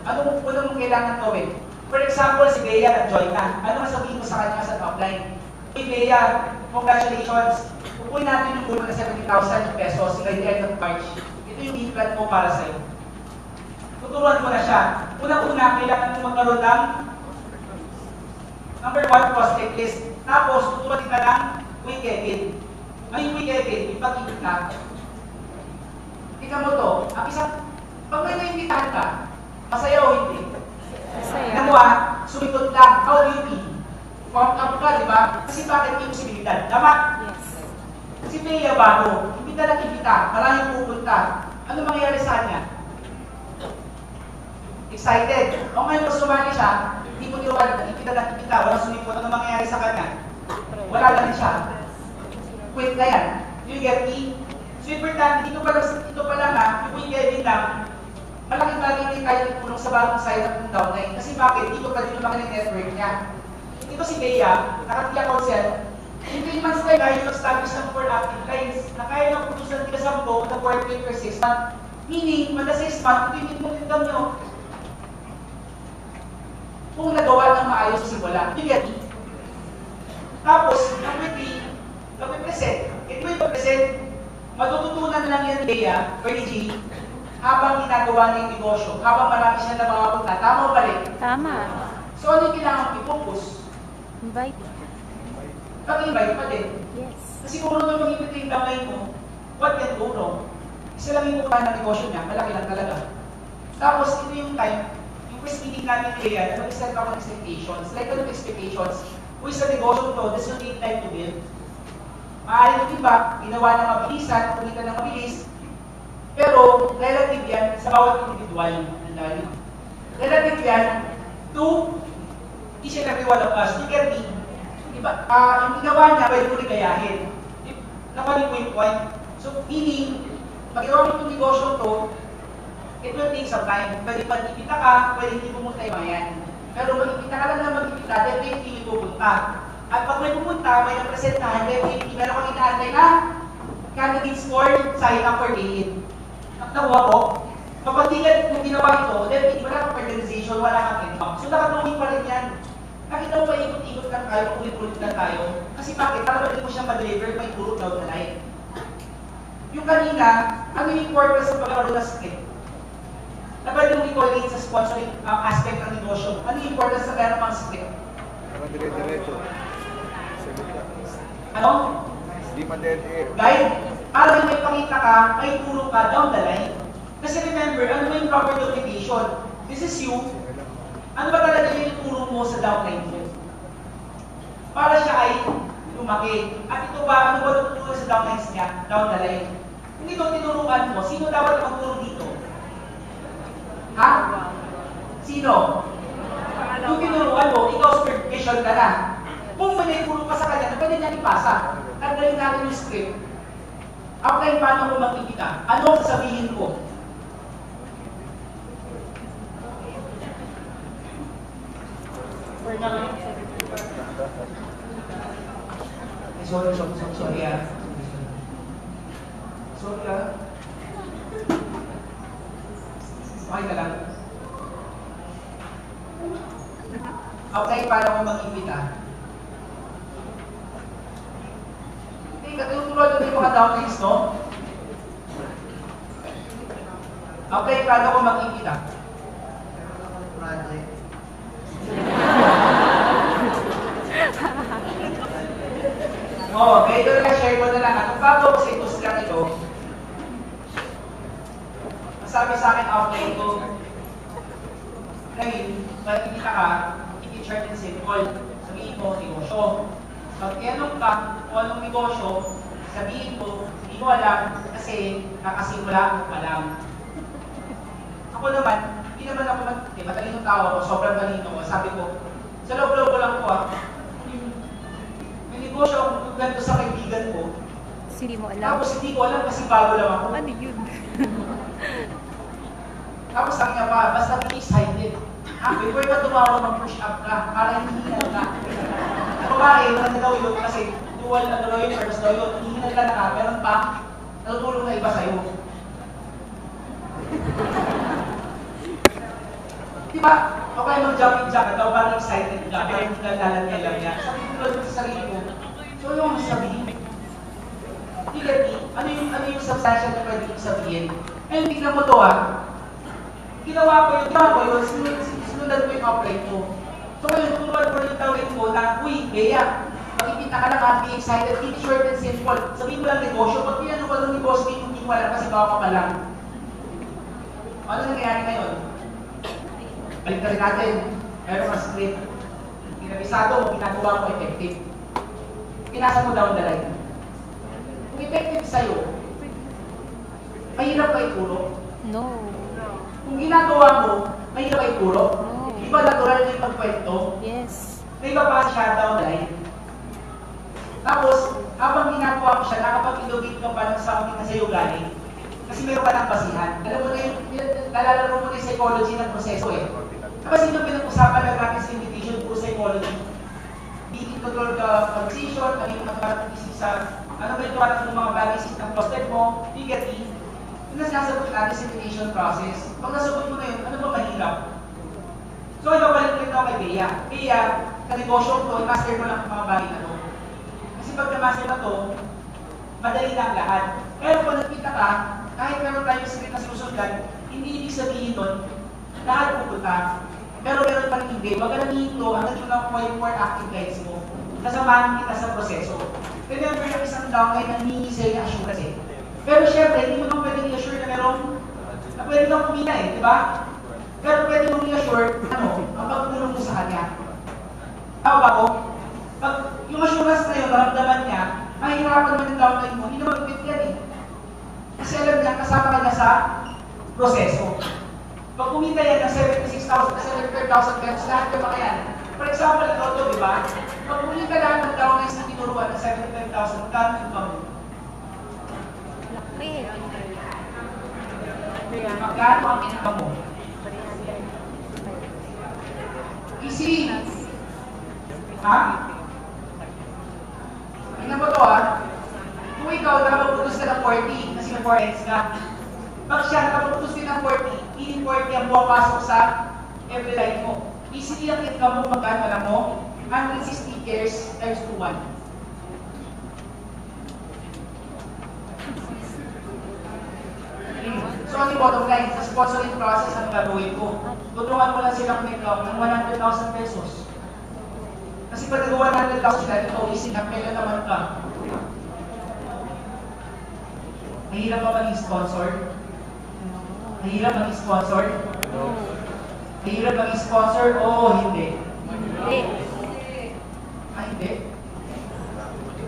Anong unang mong kailangan gawin? For example, si Bea nag-join na. Ano masabihin mo sa kanya sa top line? Hey Bea, congratulations! Kukunin natin yung bulong na 70,000 pesos by the end of March. Ito yung implant mo para sa'yo. Tuturuan mo na siya. Unang-una, kailangan mo magkaroon ng number 1 prospect list. Tapos, tuturuan ka ng quick Kevin. Ano yung quick Kevin? Yung pag-ibig na. Tingnan mo to. Ang isang, pag may naimbitahan ka, masaya o hindi? Masaya. Dalawa, sumikot lang. How do you feel? Pumped up ka, di ba? Kasi bakit may posibilidad? Tama? Yes. Si Bea bago, imbita lang imbita, maraming pupunta. Ano mangyayari sa kanya? Excited. O ngayon kung sumali siya, hindi mo tinuwag, imbita lang imbita, walang sumipot. Ano mangyayari sa kanya? Wala lang siya. Quit na yan. You get me? So importante, ito pa lang ha, yung Kevin lang, malaking bagay din kayo itulong sa bagong side up ng downline. Kasi bakit? Dito pa din lumaki ng network niya. Ito si Bea, nakatiya council, in 3 months tayo tayo establish ng 4 active lines na kaya ng produce ng tiga-10 na 4 per 6 months. Meaning, mada 6 months, ito yung income nyo. kung nagawa ng maayos sa simula. You get me? Tapos, number 3, present. Ito yung present, matututunan lang yan, Leia, or G, habang ginagawa niya yung negosyo, habang marami siya na mga punta. Tama o balik? Tama. So, ano yung kailangan i-focus? Invite. Pag-invite pa din. Yes. Kasi kung ano nang mag-invite yung downline mo, what can go wrong? Isa lang yung mukha ng negosyo niya, malaki lang talaga. Tapos, ito yung time, yung first meeting namin kaya, nag-set ako ng expectations. Like, ano yung expectations? Kung sa negosyo to, this will take time to build. Maaaring yung iba, ginawa ng mabilisan, kumita ng mabilis, pero relative yan sa bawat individual. Relative yan to each and every one of us. You get me? Diba? Yung ginawa niya, pwede mo ligayahin. Napanin mo yung point. So, meaning, pag ginawa mo itong negosyo to, it will take some time. Pwede pag-ipita ka, pwede hindi pumunta yung yan. Pero mag-ipita ka lang na mag-ipita, definitely may pupunta. At pag may pupunta, may napresentahan, definitely meron kang inaantay na candidates for sign up for day-in. Nakuha ko, kapag di ka nung ginawa ito, definitely wala kang organization, wala kang income. So nakatulong pa rin yan. Nakita mo pa ikot-ikot lang tayo, ulit-ulit lang tayo. Kasi bakit? Para pwede mo siyang ma-deliver, may puro down the line. Yung kanina, ano yung purpose ng pagkakaroon ng script? Na pwede mong i-correlate sa sponsoring aspect ng negosyo. Ano yung importance na meron pang script? Para dire-diretso. Salita. Ano? Hindi ma-dead air. Guide? Para may pakita ka, may turo ka down the line. Kasi remember, ano ba yung proper documentation? This is you. Ano ba talaga yung ituro mo sa downline mo? Para siya ay lumaki. At ito ba, ano ba tuturo sa downlines niya, down the line? Kung ito tinuruan mo, sino dapat magturo dito? Ha? Sino? Kung tinuruan mo, ikaw supervision ka na. Kung may puro ka sa kanya, pwede niya ipasa. Tanggalin natin yung script. Apply paano mo makikita? Ano ang sasabihin ko? Sorry. Sorry ah. Okay ka lang. Apply paano mo makikita? Katulad ng mga downlines, no? Okay, paano ko makikita? Project. Medyo na-share ko na lang. Kung bago ko sa industriya ito, masabi sa akin outline ko, ngayon, makikita ka, i-chart and simple. Sabihin mo, negosyo. Pag tinanong ka kung anong negosyo, sabihin ko, hindi mo alam kasi nakasimula pa lang. Ako naman, hindi naman ako matalinong tao ako, sobrang talino ko. Sabi ko, sa loob-loob ko lang po may negosyo akong ganito sa kaibigan ko. Hindi mo alam. Tapos hindi ko alam kasi bago lang ako. Ano yun? Tapos sabi niya pa, basta be excited. Before ka tumawag, mag-push up ka, para hindi ka. Babae, wala daw yun kasi dual na daw yun, first daw yun, hindi na ka, meron pa, natutulong na iba sa'yo. Diba? Okay, mag-jumping jacket daw, parang excited ka, parang hindi ka lalagay lang niya. Sabi ko sa sarili ko, so ano yung sabihin? Ano yung substantial na pwede kong sabihin? Ngayon, tignan mo to ginawa ko yun, sinundan ko yung upline ko. So ngayon, turuan ko yung tawin ko na, uy, Bea, makikita ka lang, be excited, keep it short and simple. Sabihin mo lang negosyo, pag pinano ko ng negosyo, hindi mo alam kasi baka ka pa lang. Ano nangyayari ngayon? Balik na rin natin, meron mas script. Pinabisado mo, ginagawa mo effective. Pinasa mo down the line. Kung effective sa'yo, mahirap ka ituro. No. Kung ginagawa mo, mahirap ka ituro. No. Di ba natural na yung pagkwento? Yes. May iba pa siya down the line. Tapos, habang ginagawa mo siya, nakapag-innovate ka pa ng something na sa'yo galing. Kasi meron ka ng basihan. Alam mo na yung, nalalaro mo na yung psychology ng proseso eh. Tapos ito pinag-usapan ng natin sa invitation for psychology. Hindi control ka conversation, ano yung magkakaisip sa, ano ba yung tuwanan ng mga bagay isip ng prospect mo, bigati. Yung nasasagot natin sa invitation process. Pag nasagot mo na yun, ano ba mahirap? So, ibabalik ko ito kay Bea. Bea, sa negosyo ko, master mo lang ang mga bagay na to. Kasi pag na-master na to, madali lang lahat. Pero kung nagkita ka, kahit meron tayong script na sinusundan, hindi ibig sabihin nun, lahat pupunta. Pero meron pa rin hindi. Huwag ka nang hihinto hanggang yung nakuha yung more active guides mo. Kasamahan kita sa proseso. Remember yung isang downline na hinihingi yung assurance eh. Pero syempre, hindi mo naman pwedeng i-assure na meron na pwede kang kumita eh, di ba? Pero pwede mong i-assure, ang pagtulong mo sa kanya. Tama ba ko? Pag yung assurance na yun, maramdaman niya, mahihirapan mo ng downline mo, hindi naman bibigyan eh. Kasi alam niya, kasama ka na sa proseso. Pag kumita yan ng 76,000, 75,000 pesos, lahat ka ba yan? For example, ito to, di ba? Pag kumita lahat ng downlines na tinuruan ng 75,000, magkano yung pang? Magkano ang income mo? Easy. Ha? Tingnan mo to Kung ikaw nakapag-produce ka ng 40, kasi may 4 ends ka. Pag siya nakapag-produce din ng 40, in 40 ang pumapasok sa every life mo. Easily ang income mo, magkano alam mo? 160 years times 2-1. So, ang bottom line, sa sponsoring process, ang gagawin ko? Tutulungan mo lang sila kumiklock ng 100,000 pesos. Kasi pag nag-100,000 sila, ito, easy na, kailan naman ka. Mahirap ba maging sponsor? Mahirap maging sponsor? Mahirap maging sponsor? Oo, hindi. Hindi. Ah, hindi?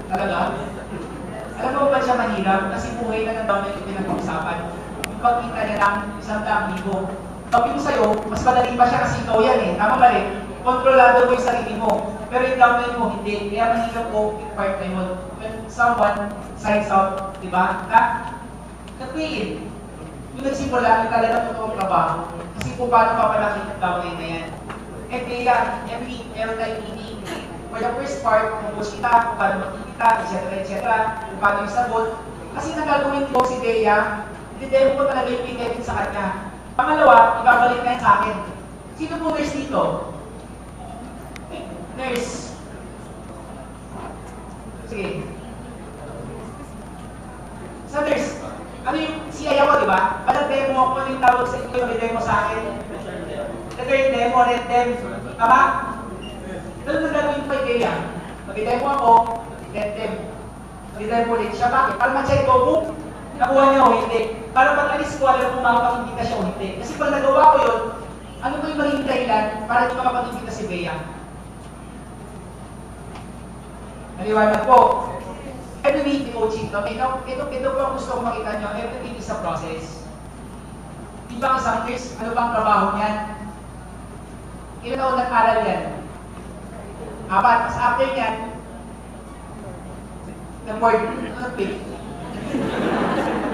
Talaga? Alam mo ba siya mahirap? Kasi buhay na ng dami yung pinag-uusapan. Yung pagkita niya ng 100,000. Sabi ko sa'yo, mas madali pa siya kasi ikaw yan eh. Tama ba rin? Kontrolado mo yung sarili mo. Pero yung downline mo, hindi. Kaya mahirap ko part na yun. When someone signs out, di ba? Nag-win. Yung nagsimula, yung talaga totoong trabaho. Kasi kung paano papalaki ng downline na yan. Every time meeting. For the first part, kung kita, kung paano makikita, etc. Kung paano yung sagot. Kasi nagagawin ko si Bea, hindi ko talaga yung pingin sa kanya. Pangalawa, ibabalik na yan sa akin. Sino po nurse dito? Nurse. Sige. Sa nurse, ano yung CI ako, di ba? Demo ako, ano yung tawag sa inyo, yung demo sa akin? Third demo, red dem. Tama? Ganun na gagawin pa yung Bea. Mag-demo ako, red dem. Mag-demo ulit siya. Bakit? Para ma-check ko kung nakuha niya o hindi. Para pag-alis ko, alam kung makapag-imbita siya o hindi. Kasi pag nagawa ko yun, ano ba yung maging dahilan para hindi makapag-imbita si Bea? Naliwanag po. Every coaching, no? Ito po ang gusto kong makita nyo. Everything is a process. Di ba isang nurse, ano bang trabaho niyan? Ilan taon nag-aral yan? 4. Tapos after yan, nag-board, nag-pick.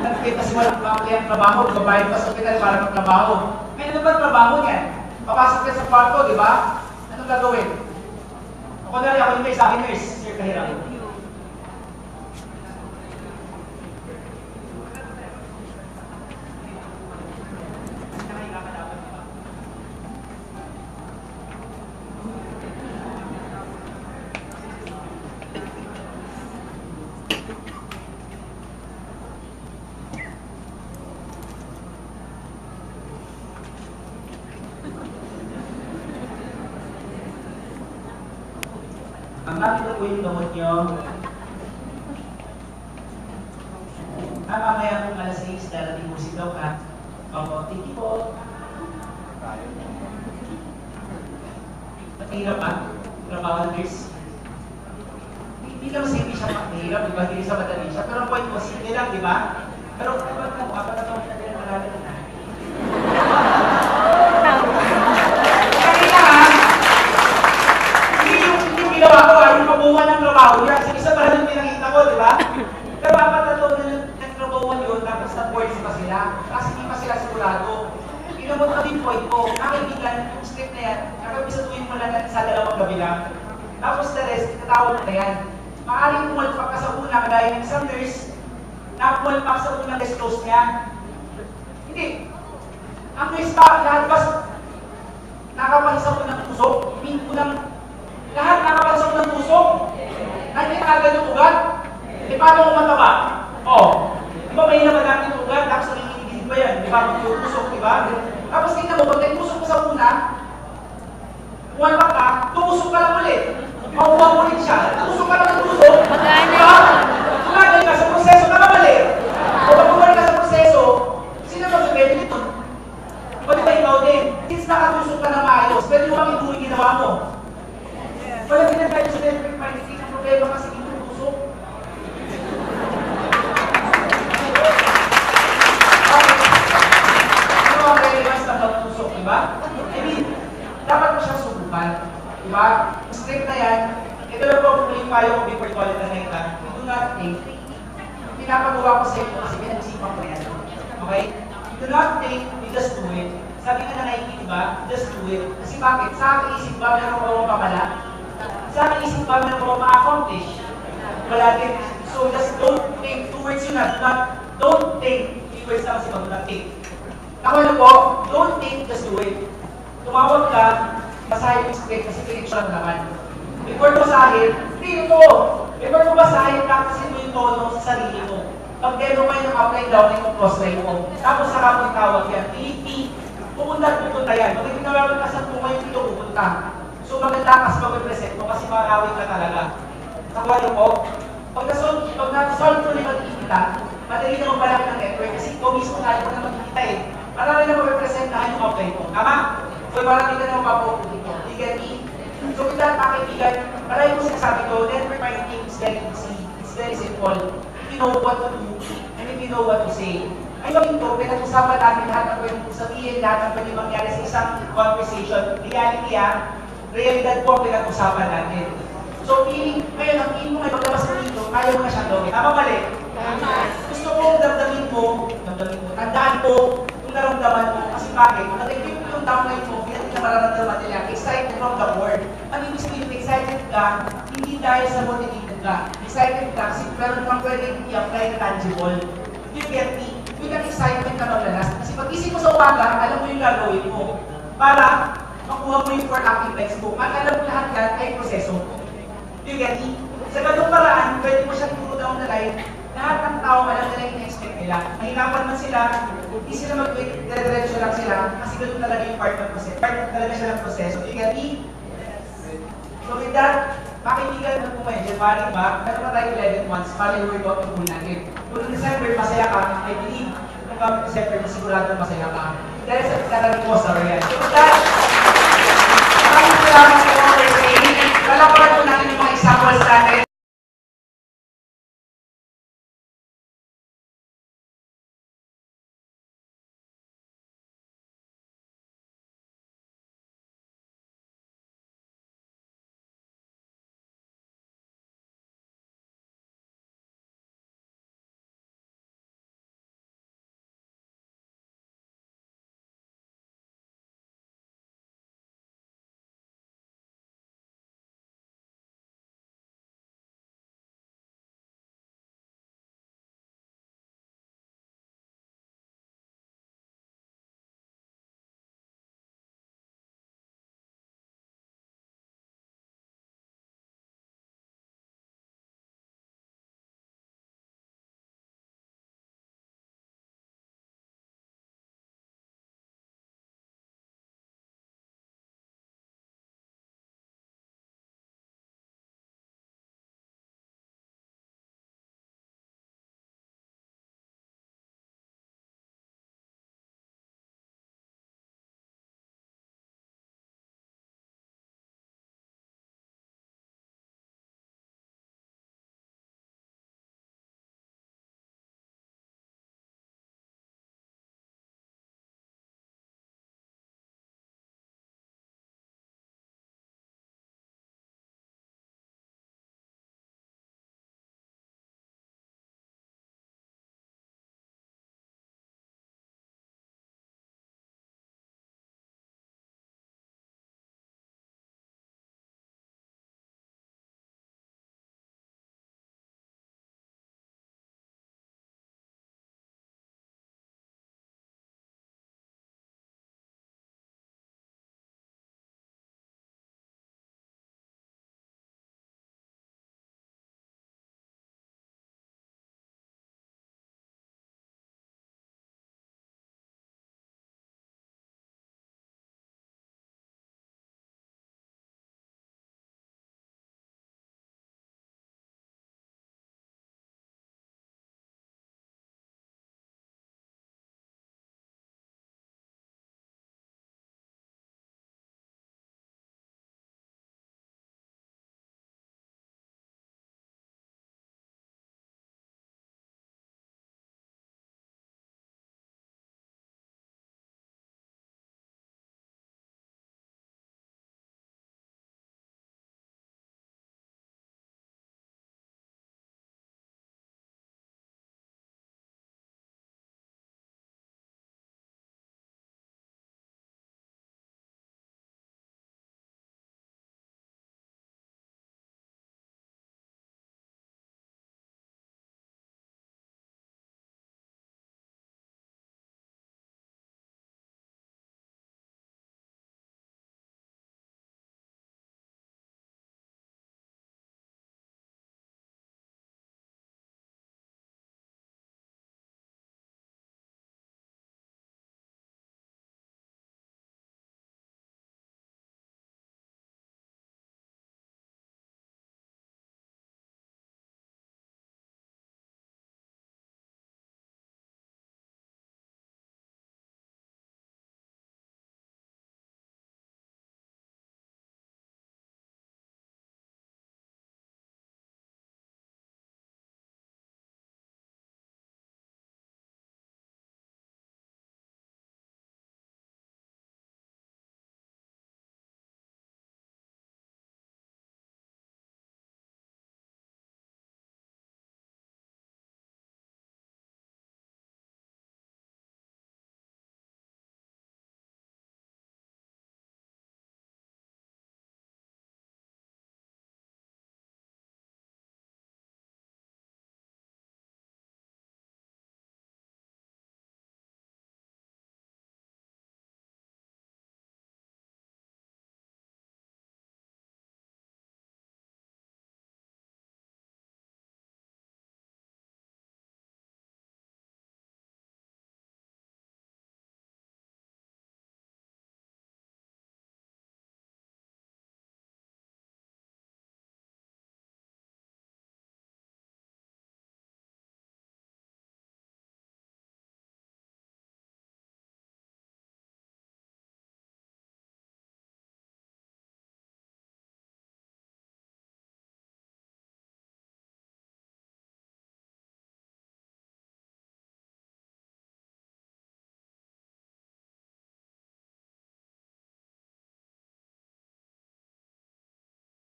Nag-pick kasi walang trabaho. Babayad pa sa hospital para magtrabaho. Ngayon ano ba trabaho niyan? Papasok ka sa kwarto, di ba? Anong gagawin? Ako na rin, ako yung may sa akin nurse, Sir Kahirap. Ang nakita po yung gamot nyo. Mamaya kung alas 6, darating mo si Doc at opo, thank you po. Mahirap ba? Trabaho ng nurse? Hindi naman hindi siya mahirap, di ba? Hindi siya madali siya. Pero ang point mo, simple lang, di ba? Pero kapag na mukha, kapag na natin ang malalim na. Ginawa ko ay mabuha ng trabaho niya. Kasi isa pa rin yung pinakita ko, di ba? Pero apat na taon na nagtrabahuan yun, tapos na-boards pa sila. Kasi hindi pa sila sigurado. Pinamot kami yung point ko. Nakaibigan, yung script na yan, nakapisatuin mo lang natin sa dalawang kabila. Tapos the rest, itatawag na yan. Maaaring pumalpak ka sa una, dahil ng isang nurse, napumalpak sa unang disclose niya. Hindi. Ang nurse pa, lahat ba Nakapansaw ko ng tusok. Lahat nakapansaw ko ng tusok. Nakikita yung ugat. E paano kung mataba? Di ba may naman natin yung ugat, tapos nanginginig ba yan? Di ba? Tusok, di ba? Tapos tingnan mo, pag nagtusok mo sa una, walpak ka, tumusok ka lang ulit. Makuha mo ulit siya. Tusok ka lang ng tusok. Diba? Tumagal ka sa proseso na kamali. O pag bumalik ka sa proseso, sino mag-benefit nito? O di ba ikaw din? Since nakatusok ka na maayos, pwede mo bang ituloy ginawa mo? Wala pinagkayo sa network marketing ang problema kasi ito tusok. Ano ang relevance ng pagtusok, di ba? I mean, dapat mo siyang subukan. Di ba? Strict na yan. Ito lang po kung yung payo ko before ko ulit na nakita. Do not think. Pinapagawa ko sa ito kasi pinag-isipan ko yan. Okay? Do not think, you just do it. Sabi nga na Nike, diba? Just do it. Kasi bakit? Sa aking isip ba, meron ko mapapala? Sa aking isip ba, meron ko ma-accomplish? Wala din. So just don't think. 2 words yun na. Don't think. 3 words lang kasi pag not think. Ako na po, don't think, just do it. Tumawag ka, basahin yung script kasi pinicture mo naman. Before mo basahin, hindi ito. Before mo basahin, practice mo yung tono sa sarili mo. Pag demo kayo ng upline down, yung cross-line mo. Tapos saka mo tawag yan. Piniti. Pupunta yan. Pag hindi naman ka sa tunga yung dito pupunta. So maganda kasi mag-represent mo kasi makakawin ka talaga. Nakuha niyo po? Pag na-solve ko na yung magkikita, madali na magbalaki ng network kasi ikaw mismo kaya ko na magkikita eh. Marami na mag-represent na yung upline mo. Tama? So marami ka na mapapupo dito. You get me? So with that, mga kaibigan, marami ko sinasabi ko, network marketing is very easy. It's very simple. If you know what to do, and if you know what to say. Ayun ito, pinag-usapan natin lahat ng pwede kong sabihin, lahat ng pwede mangyari sa isang conversation. Reality realidad po ang pinag-usapan natin. So, ngayon, ang feeling mo ngayon, maglabas mo dito, ayaw mo na siyang gawin. Tama mali? Gusto ko damdamin mo, tandaan mo, yung naramdaman mo, kasi bakit? Kung nag-give mo yung downline mo, hindi na mararamdaman nila, excited from the word. Ang ibig sabihin, excited ka, hindi dahil sa motivated ka. Excited ka, kasi meron kang pwede i-apply na tangible. You get me? With ang excitement na maglalas. Kasi pag isip mo sa umaga, alam mo yung gagawin mo. Para makuha mo yung 4 active textbook. At alam mo lahat yan ay proseso. You get me? Sa ganung paraan, pwede mo siyang turo down the line. Lahat ng tao, alam nila yung in-expect nila. Mahirapan man sila, hindi sila mag-wait, dire-diretso lang sila. Kasi ganun talaga yung part ng proseso. Part talaga siya ng proseso. You get me? So with that, makikita na po ngayon, January ba? Meron pa tayo 11 months para yung workout ng bull natin. Kung December, masaya ka, I believe, kung December, sigurado masaya ka. Dahil sa karami ko sa royal. So with that,